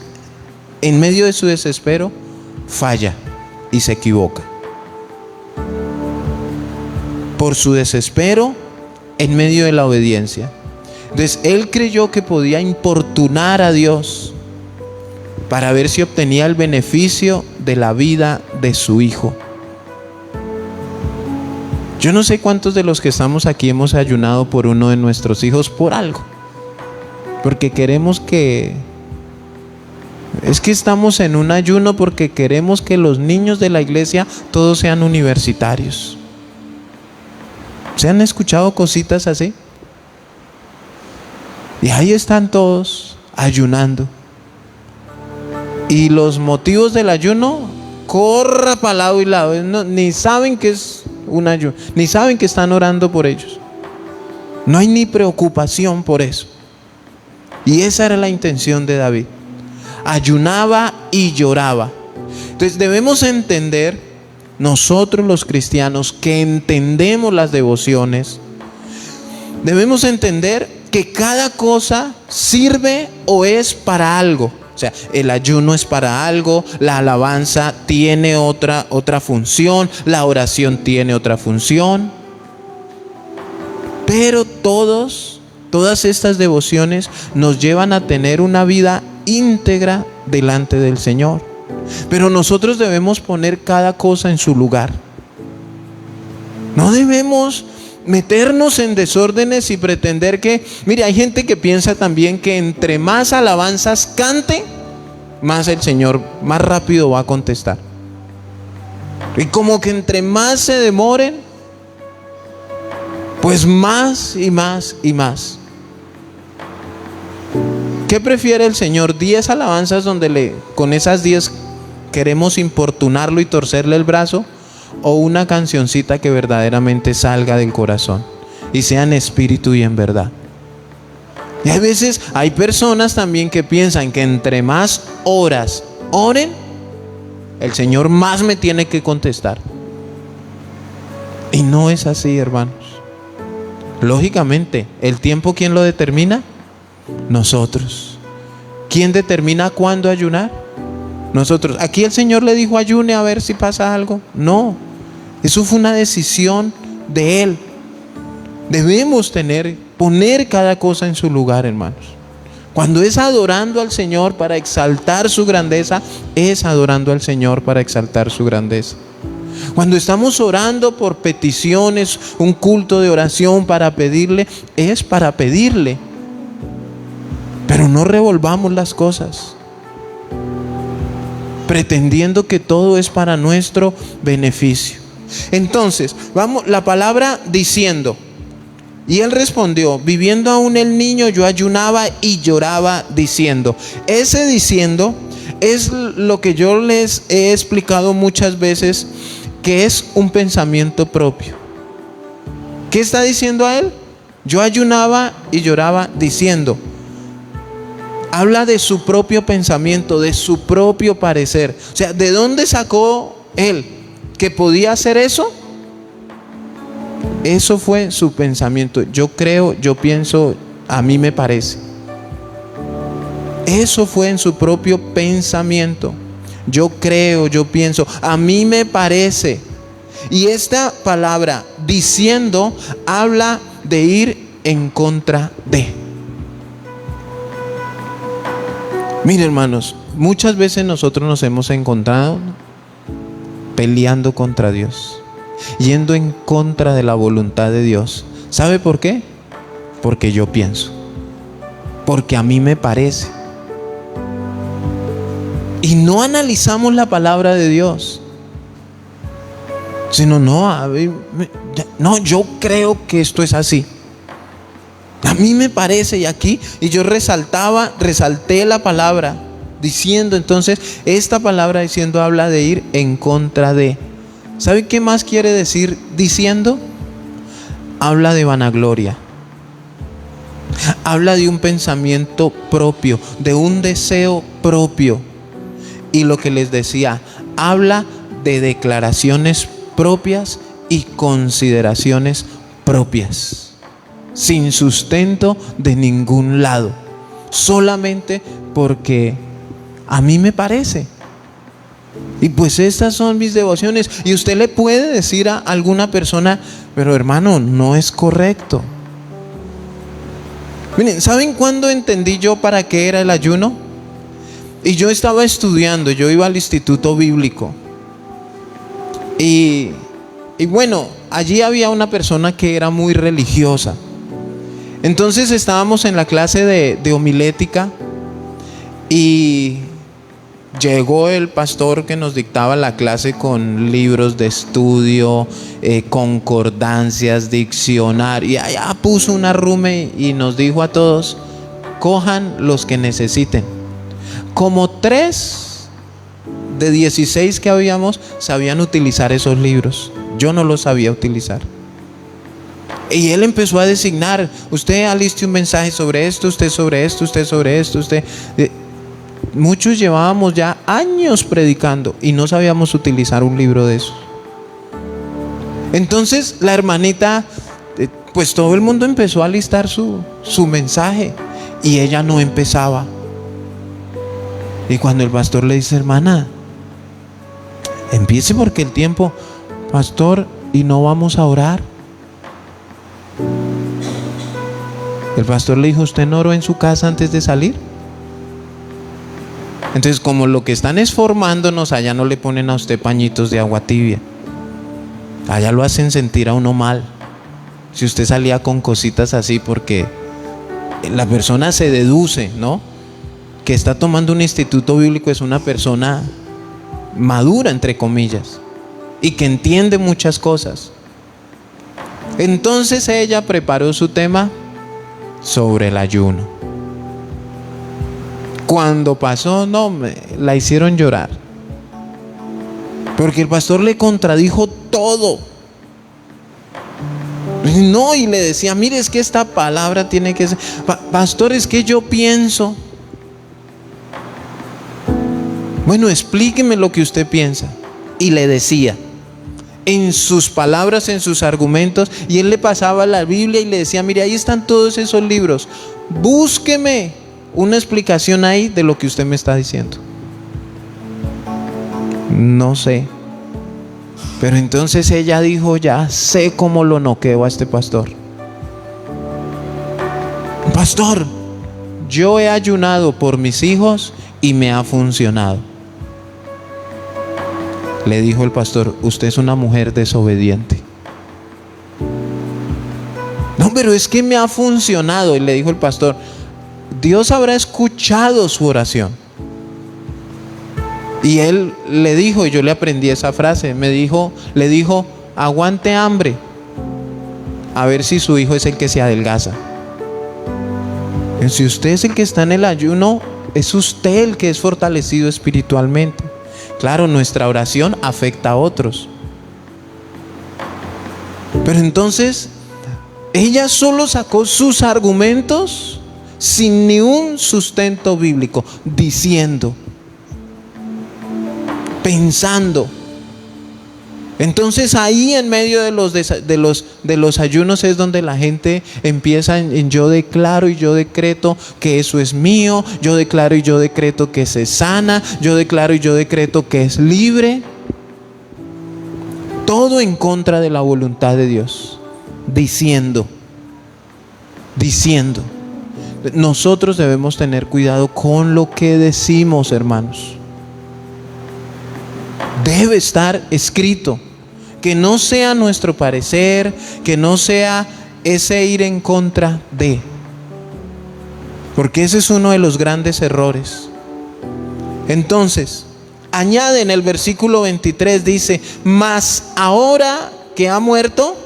en medio de su desespero, falla y se equivoca. Por su desespero, en medio de la obediencia. Entonces, él creyó que podía importunar a Dios para ver si obtenía el beneficio de la vida de su hijo. Yo no sé cuántos de los que estamos aquí hemos ayunado por uno de nuestros hijos por algo. Porque queremos que... Es que estamos en un ayuno porque queremos que los niños de la iglesia todos sean universitarios. ¿Se han escuchado cositas así? Y ahí están todos ayunando. Y los motivos del ayuno, corra para lado y lado. Ni saben que es un ayuno, ni saben que están orando por ellos. No hay ni preocupación por eso. Y esa era la intención de David. Ayunaba y lloraba. Entonces debemos entender, nosotros los cristianos que entendemos las devociones, debemos entender que cada cosa sirve o es para algo. O sea, el ayuno es para algo, la alabanza tiene otra función, la oración tiene otra función. Pero todas estas devociones nos llevan a tener una vida íntegra delante del Señor. Pero nosotros debemos poner cada cosa en su lugar. No debemos meternos en desórdenes y pretender que... Mire, hay gente que piensa también que entre más alabanzas cante, más el Señor, más rápido va a contestar. Y como que entre más se demoren, pues más y más y más. ¿Qué prefiere el Señor? ¿10 alabanzas donde con esas 10 queremos importunarlo y torcerle el brazo? ¿O una cancioncita que verdaderamente salga del corazón y sea en espíritu y en verdad? Y a veces hay personas también que piensan que entre más horas oren, el Señor más me tiene que contestar. Y no es así, hermanos. Lógicamente, ¿el tiempo quién lo determina? Nosotros. ¿Quién determina cuándo ayunar? Nosotros. ¿Aquí el Señor le dijo ayune a ver si pasa algo? No. Eso fue una decisión de Él. Debemos poner cada cosa en su lugar, hermanos. Cuando es adorando al Señor para exaltar su grandeza, es adorando al Señor para exaltar su grandeza. Cuando estamos orando por peticiones, un culto de oración para pedirle, es para pedirle. Pero no revolvamos las cosas pretendiendo que todo es para nuestro beneficio. Entonces, vamos, la palabra diciendo, y él respondió, viviendo aún el niño, yo ayunaba y lloraba diciendo. Ese diciendo es lo que yo les he explicado muchas veces, que es un pensamiento propio. ¿Qué está diciendo a él? Yo ayunaba y lloraba diciendo. Habla de su propio pensamiento, de su propio parecer. O sea, ¿de dónde sacó él que podía hacer eso? Eso fue su pensamiento. Yo creo, yo pienso, a mí me parece. Eso fue en su propio pensamiento. Yo creo, yo pienso, a mí me parece. Y esta palabra diciendo habla de ir en contra de. Mire, hermanos, muchas veces nosotros nos hemos encontrado peleando contra Dios, yendo en contra de la voluntad de Dios. ¿Sabe por qué? Porque yo pienso, porque a mí me parece. Y no analizamos la palabra de Dios, sino no, yo creo que esto es así. A mí me parece, y yo resalté la palabra diciendo, entonces esta palabra diciendo habla de ir en contra de. ¿Sabe qué más quiere decir diciendo? Habla de vanagloria. Habla de un pensamiento propio, de un deseo propio. Y lo que les decía, habla de declaraciones propias y consideraciones propias, sin sustento de ningún lado, solamente porque a mí me parece. Y pues estas son mis devociones. Y usted le puede decir a alguna persona, pero hermano, no es correcto. Miren, ¿saben cuándo entendí yo para qué era el ayuno? Y yo estaba estudiando, yo iba al instituto bíblico. Y bueno, allí había una persona que era muy religiosa. Entonces estábamos en la clase de homilética y llegó el pastor que nos dictaba la clase con libros de estudio, concordancias, diccionario, y allá puso un arrume y nos dijo a todos: cojan los que necesiten. Como 3 de 16 que habíamos sabían utilizar esos libros. Yo no los sabía utilizar. Y él empezó a designar: usted aliste un mensaje sobre esto, usted sobre esto, usted sobre esto, usted. Muchos llevábamos ya años predicando y no sabíamos utilizar un libro de esos. Entonces la hermanita, pues todo el mundo empezó a listar su mensaje y ella no empezaba. Y cuando el pastor le dice: hermana, empiece porque el tiempo. Pastor, ¿y no vamos a orar? El pastor le dijo: ¿usted no oró en su casa antes de salir? Entonces, como lo que están es formándonos, allá no le ponen a usted pañitos de agua tibia. Allá lo hacen sentir a uno mal. Si usted salía con cositas así, porque la persona se deduce, ¿no?, que está tomando un instituto bíblico es una persona madura, entre comillas, y que entiende muchas cosas. Entonces ella preparó su tema sobre el ayuno. Cuando pasó, no, la hicieron llorar, porque el pastor le contradijo todo. No, y le decía: mire, es que esta palabra tiene que ser, pastor, es que yo pienso. Bueno, explíqueme lo que usted piensa. Y le decía en sus palabras, en sus argumentos, y él le pasaba la Biblia y le decía: mire, ahí están todos esos libros, búsqueme una explicación ahí de lo que usted me está diciendo. No sé. Pero entonces ella dijo: ya sé cómo lo noqueo a este pastor. Pastor, yo he ayunado por mis hijos y me ha funcionado. Le dijo el pastor: usted es una mujer desobediente. No, pero es que me ha funcionado. Y le dijo el pastor: Dios habrá escuchado su oración. Y él le dijo, y yo le aprendí esa frase, le dijo: aguante hambre, a ver si su hijo es el que se adelgaza. Si usted es el que está en el ayuno, es usted el que es fortalecido espiritualmente. Claro, nuestra oración afecta a otros. Pero entonces ella solo sacó sus argumentos sin ni un sustento bíblico, diciendo, pensando. Entonces ahí en medio de los ayunos es donde la gente empieza en yo declaro y yo decreto que eso es mío, yo declaro y yo decreto que se sana, yo declaro y yo decreto que es libre. Todo en contra de la voluntad de Dios, diciendo. Nosotros debemos tener cuidado con lo que decimos, hermanos. Debe estar escrito, que no sea nuestro parecer, que no sea ese ir en contra de, porque ese es uno de los grandes errores. Entonces, añade en el versículo 23, dice: mas ahora que ha muerto,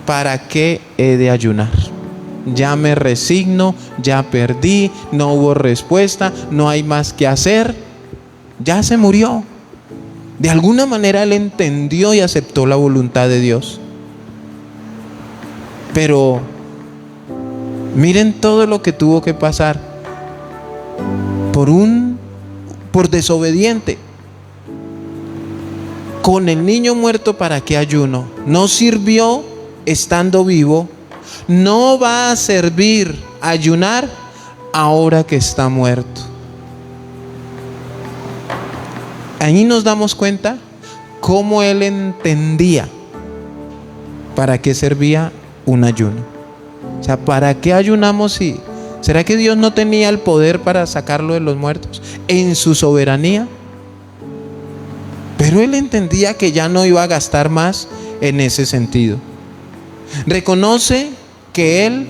¿para qué he de ayunar? ya me resigno, ya perdí, no hubo respuesta, no hay más que hacer. Ya se murió. De alguna manera él entendió y aceptó la voluntad de Dios. Pero miren todo lo que tuvo que pasar por desobediente. Con el niño muerto, ¿para qué ayuno? No sirvió estando vivo, no va a servir ayunar ahora que está muerto. Ahí nos damos cuenta cómo él entendía para qué servía un ayuno. O sea, ¿para qué ayunamos si? ¿Será que Dios no tenía el poder para sacarlo de los muertos en su soberanía? Pero él entendía que ya no iba a gastar más en ese sentido. Reconoce que él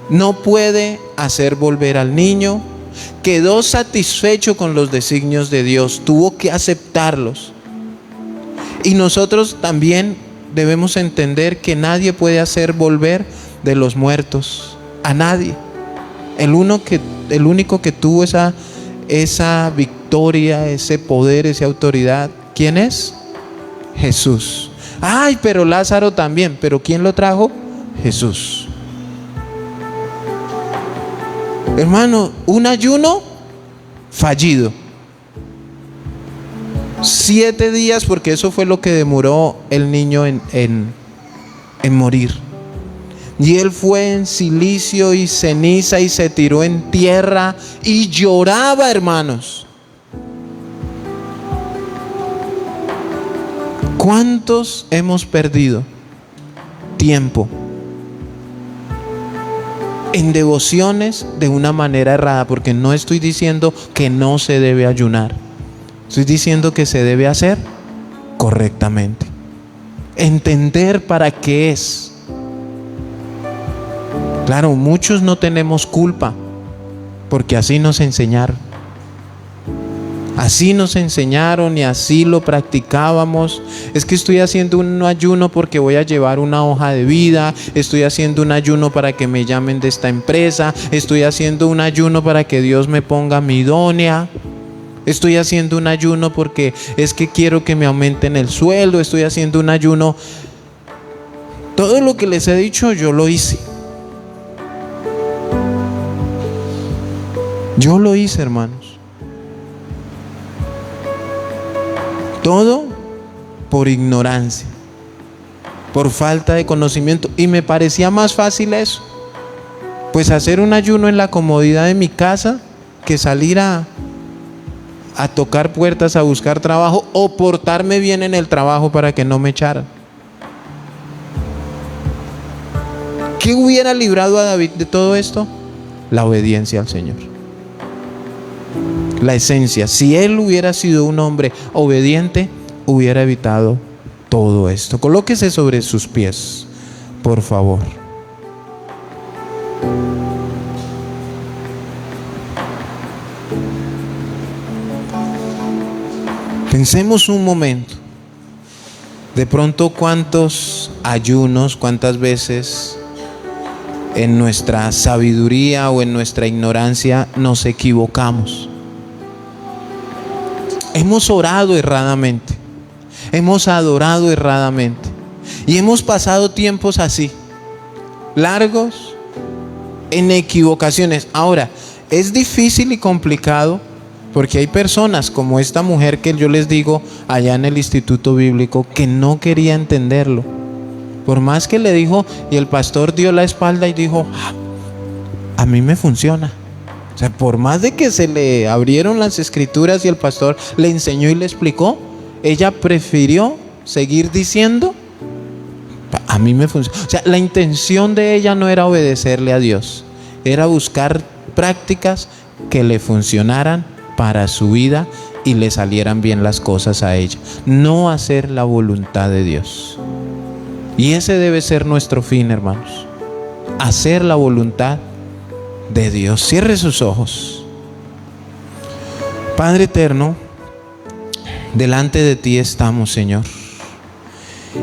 no puede hacer volver al niño. Quedó satisfecho con los designios de Dios, tuvo que aceptarlos. Y nosotros también debemos entender que nadie puede hacer volver de los muertos a nadie. El único que tuvo esa victoria, ese poder, esa autoridad, ¿quién es? Jesús. Ay, pero Lázaro también. ¿Pero quién lo trajo? Jesús. Hermano, un ayuno fallido. 7 días, porque eso fue lo que demoró el niño en morir. Y él fue en cilicio y ceniza y se tiró en tierra y lloraba, hermanos. ¿Cuántos hemos perdido tiempo en devociones de una manera errada? Porque no estoy diciendo que no se debe ayunar, estoy diciendo que se debe hacer correctamente. Entender para qué es. Claro, muchos no tenemos culpa, porque así nos enseñaron. Así nos enseñaron y así lo practicábamos. Es que estoy haciendo un ayuno porque voy a llevar una hoja de vida. Estoy haciendo un ayuno para que me llamen de esta empresa. Estoy haciendo un ayuno para que Dios me ponga mi idónea. Estoy haciendo un ayuno porque es que quiero que me aumenten el sueldo. Estoy haciendo un ayuno. Todo lo que les he dicho yo lo hice. Yo lo hice, hermanos. Todo por ignorancia, por falta de conocimiento. Y me parecía más fácil eso, pues hacer un ayuno en la comodidad de mi casa, que salir a tocar puertas, a buscar trabajo, o portarme bien en el trabajo para que no me echaran. ¿Qué hubiera librado a David de todo esto? La obediencia al Señor. La esencia. Si él hubiera sido un hombre obediente, hubiera evitado todo esto. Colóquese sobre sus pies, por favor. Pensemos un momento. De pronto, cuántos ayunos, cuántas veces en nuestra sabiduría o en nuestra ignorancia nos equivocamos. Hemos orado erradamente, hemos adorado erradamente y hemos pasado tiempos así, largos, en equivocaciones. Ahora, es difícil y complicado porque hay personas como esta mujer que yo les digo allá en el Instituto Bíblico, que no quería entenderlo. Por más que le dijo, y el pastor dio la espalda y dijo, a mí me funciona. O sea, por más de que se le abrieron las escrituras y el pastor le enseñó y le explicó, ella prefirió seguir diciendo, a mí me funciona. O sea, la intención de ella no era obedecerle a Dios, era buscar prácticas que le funcionaran para su vida y le salieran bien las cosas a ella, no hacer la voluntad de Dios. Y ese debe ser nuestro fin, hermanos, hacer la voluntad de Dios. Cierre sus ojos. Padre eterno, delante de ti estamos, Señor,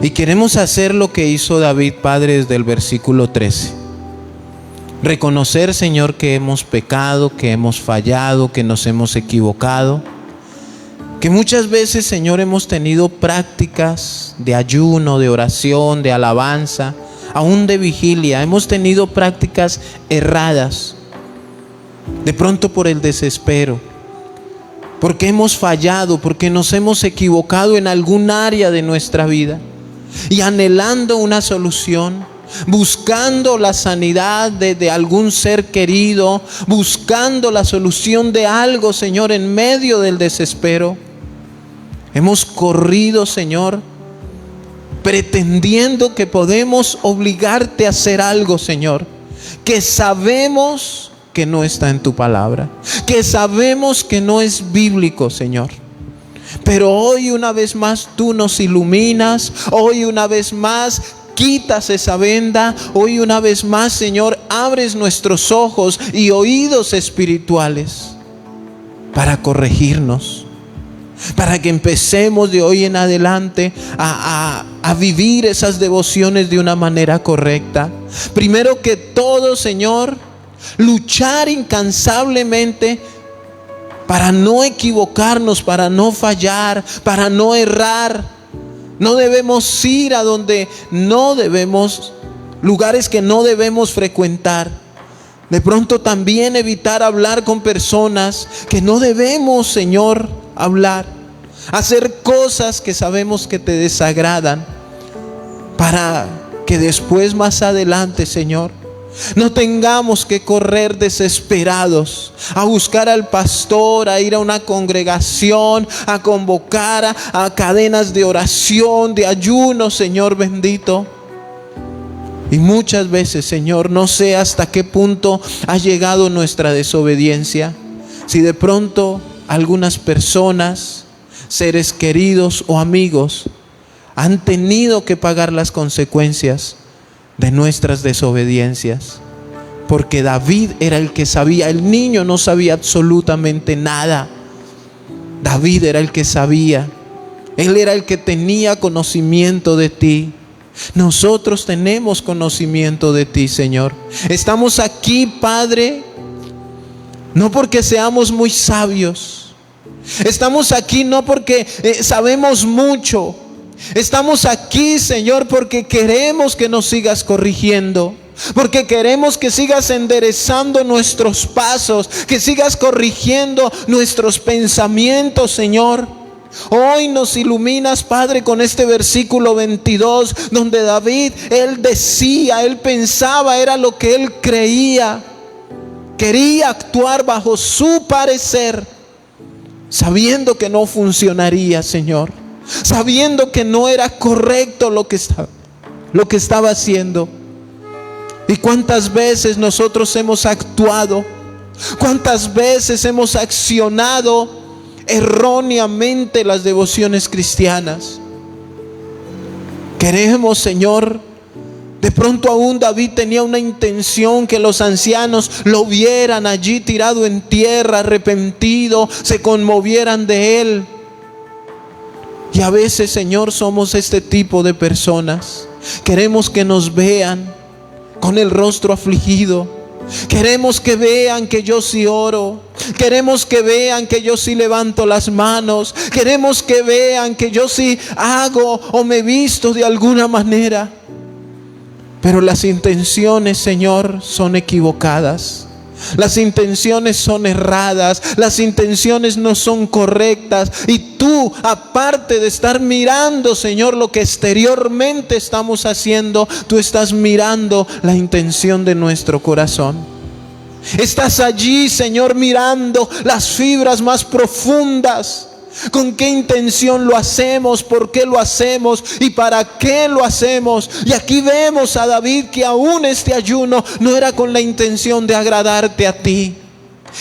y queremos hacer lo que hizo David, Padre, desde el versículo 13. Reconocer, Señor, que hemos pecado, que hemos fallado, que nos hemos equivocado. Que muchas veces, Señor, hemos tenido prácticas de ayuno, de oración, de alabanza, aún de vigilia. Hemos tenido prácticas erradas. De pronto por el desespero. Porque hemos fallado, porque nos hemos equivocado en algún área de nuestra vida. Y anhelando una solución, buscando la sanidad de algún ser querido, buscando la solución de algo, Señor, en medio del desespero. Hemos corrido, Señor, pretendiendo que podemos obligarte a hacer algo, Señor, que sabemos que no está en tu palabra, que sabemos que no es bíblico, Señor. Pero hoy una vez más tú nos iluminas, hoy una vez más quitas esa venda, hoy una vez más, Señor, abres nuestros ojos y oídos espirituales para corregirnos, para que empecemos de hoy en adelante a vivir esas devociones de una manera correcta. Primero que todo, Señor, luchar incansablemente para no equivocarnos, para no fallar, para no errar. No debemos ir a donde no debemos, lugares que no debemos frecuentar. De pronto también evitar hablar con personas que no debemos, Señor, hablar. Hacer cosas que sabemos que te desagradan, para que después, más adelante, Señor, no tengamos que correr desesperados a buscar al pastor, a ir a una congregación, a convocar a cadenas de oración, de ayuno, Señor bendito. Y muchas veces, Señor, no sé hasta qué punto ha llegado nuestra desobediencia. Si de pronto algunas personas, seres queridos o amigos, han tenido que pagar las consecuencias de nuestras desobediencias. Porque David era el que sabía, el niño no sabía absolutamente nada. David era el que sabía, él era el que tenía conocimiento de ti. Nosotros tenemos conocimiento de ti, Señor. Estamos aquí, Padre, no porque seamos muy sabios. Estamos aquí no porque sabemos mucho. Estamos aquí, Señor, porque queremos que nos sigas corrigiendo, porque queremos que sigas enderezando nuestros pasos, que sigas corrigiendo nuestros pensamientos, Señor. Hoy nos iluminas, Padre, con este versículo 22, donde David, él decía, él pensaba, era lo que él creía. Quería actuar bajo su parecer, sabiendo que no funcionaría, Señor. Sabiendo que no era correcto lo que estaba haciendo. Y cuántas veces nosotros hemos actuado, cuántas veces hemos accionado erróneamente las devociones cristianas. Queremos, Señor, de pronto aún David tenía una intención, que los ancianos lo vieran allí tirado en tierra, arrepentido, se conmovieran de él. Y a veces, Señor, somos este tipo de personas. Queremos que nos vean con el rostro afligido. Queremos que vean que yo sí oro. Queremos que vean que yo sí levanto las manos. Queremos que vean que yo sí hago o me visto de alguna manera. Pero las intenciones, Señor, son equivocadas. Las intenciones son erradas, las intenciones no son correctas. Y tú, aparte de estar mirando, Señor, lo que exteriormente estamos haciendo, tú estás mirando la intención de nuestro corazón. Estás allí, Señor, mirando las fibras más profundas. ¿Con qué intención lo hacemos? ¿Por qué lo hacemos? ¿Y para qué lo hacemos? Y aquí vemos a David que aún este ayuno no era con la intención de agradarte a ti.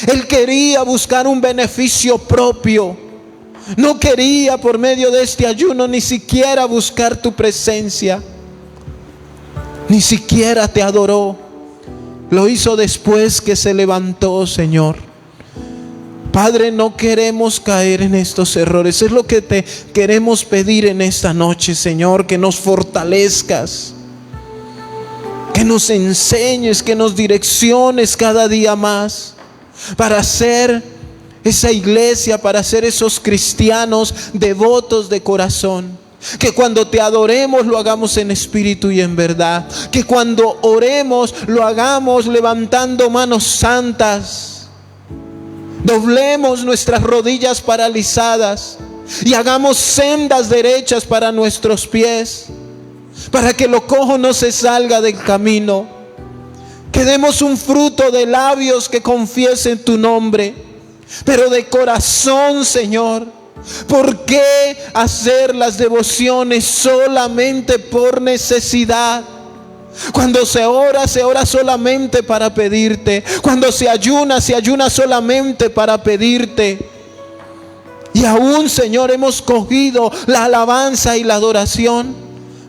Él quería buscar un beneficio propio. No quería por medio de este ayuno ni siquiera buscar tu presencia. Ni siquiera te adoró. Lo hizo después que se levantó, Señor. Padre, no queremos caer en estos errores. Es lo que te queremos pedir en esta noche, Señor, que nos fortalezcas. que nos enseñes, que nos direcciones cada día más para ser esa iglesia, para ser esos cristianos devotos de corazón. Que cuando te adoremos lo hagamos en espíritu y en verdad. Que cuando oremos lo hagamos levantando manos santas. Doblemos nuestras rodillas paralizadas y hagamos sendas derechas para nuestros pies, para que lo cojo no se salga del camino. Que demos un fruto de labios que confiesen tu nombre, pero de corazón, Señor. ¿Por qué hacer las devociones solamente por necesidad? Cuando se ora solamente para pedirte. Cuando se ayuna solamente para pedirte. Y aún, Señor, hemos cogido la alabanza y la adoración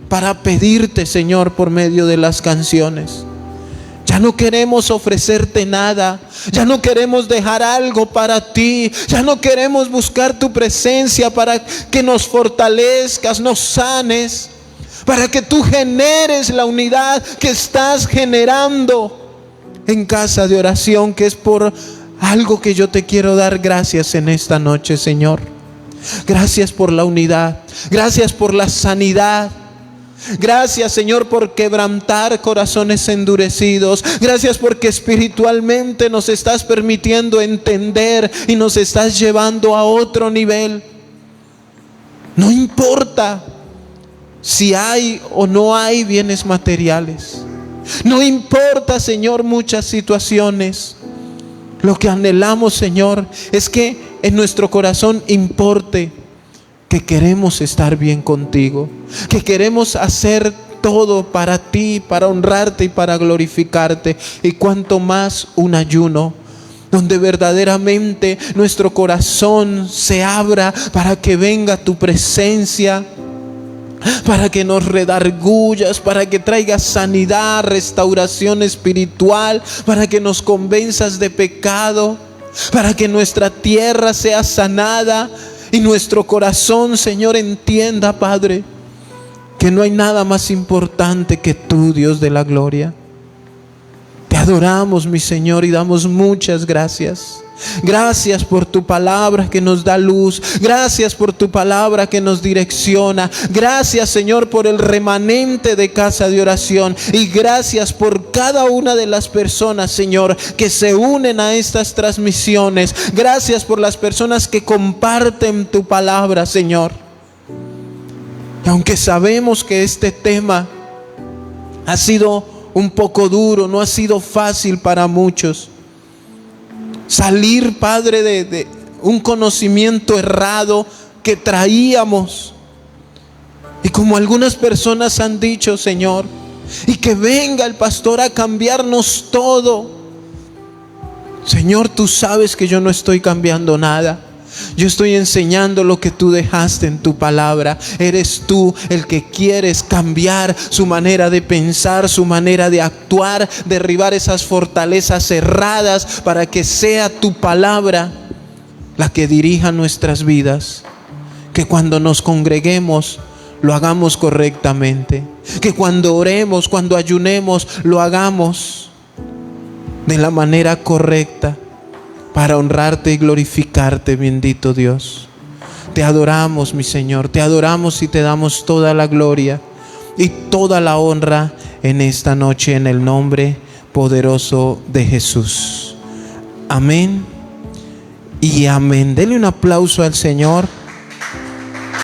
para pedirte, Señor, por medio de las canciones. Ya no queremos ofrecerte nada. Ya no queremos dejar algo para ti. Ya no queremos buscar tu presencia para que nos fortalezcas, nos sanes, para que tú generes la unidad que estás generando en casa de oración, que es por algo que yo te quiero dar gracias en esta noche, Señor. Gracias por la unidad. Gracias por la sanidad. Gracias, Señor, por quebrantar corazones endurecidos. Gracias porque espiritualmente nos estás permitiendo entender y nos estás llevando a otro nivel. No importa si hay o no hay bienes materiales. No importa, Señor, muchas situaciones. Lo que anhelamos, Señor, es que en nuestro corazón importe que queremos estar bien contigo, que queremos hacer todo para ti, para honrarte y para glorificarte. Y cuanto más un ayuno donde verdaderamente nuestro corazón se abra para que venga tu presencia, para que nos redargullas, para que traigas sanidad, restauración espiritual, para que nos convenzas de pecado, para que nuestra tierra sea sanada. Y nuestro corazón, Señor, entienda, Padre, que no hay nada más importante que tú, Dios de la gloria. Te adoramos, mi Señor, y damos muchas gracias. Gracias por tu palabra que nos da luz. Gracias por tu palabra que nos direcciona. Gracias, Señor, por el remanente de casa de oración. Y gracias por cada una de las personas, Señor, que se unen a estas transmisiones. Gracias por las personas que comparten tu palabra, Señor. Y aunque sabemos que este tema ha sido un poco duro, no ha sido fácil para muchos. Salir, Padre, de un conocimiento errado que traíamos. Y como algunas personas han dicho, Señor, y que venga el pastor a cambiarnos todo. Señor, tú sabes que yo no estoy cambiando nada. Yo estoy enseñando lo que tú dejaste en tu palabra. Eres tú el que quieres cambiar su manera de pensar, su manera de actuar, derribar esas fortalezas cerradas para que sea tu palabra la que dirija nuestras vidas. Que cuando nos congreguemos lo hagamos correctamente. Que cuando oremos, cuando ayunemos, lo hagamos de la manera correcta, para honrarte y glorificarte, bendito Dios. Te adoramos, mi Señor, te adoramos y te damos toda la gloria y toda la honra en esta noche, en el nombre poderoso de Jesús. Amén y amén. Dele un aplauso al Señor.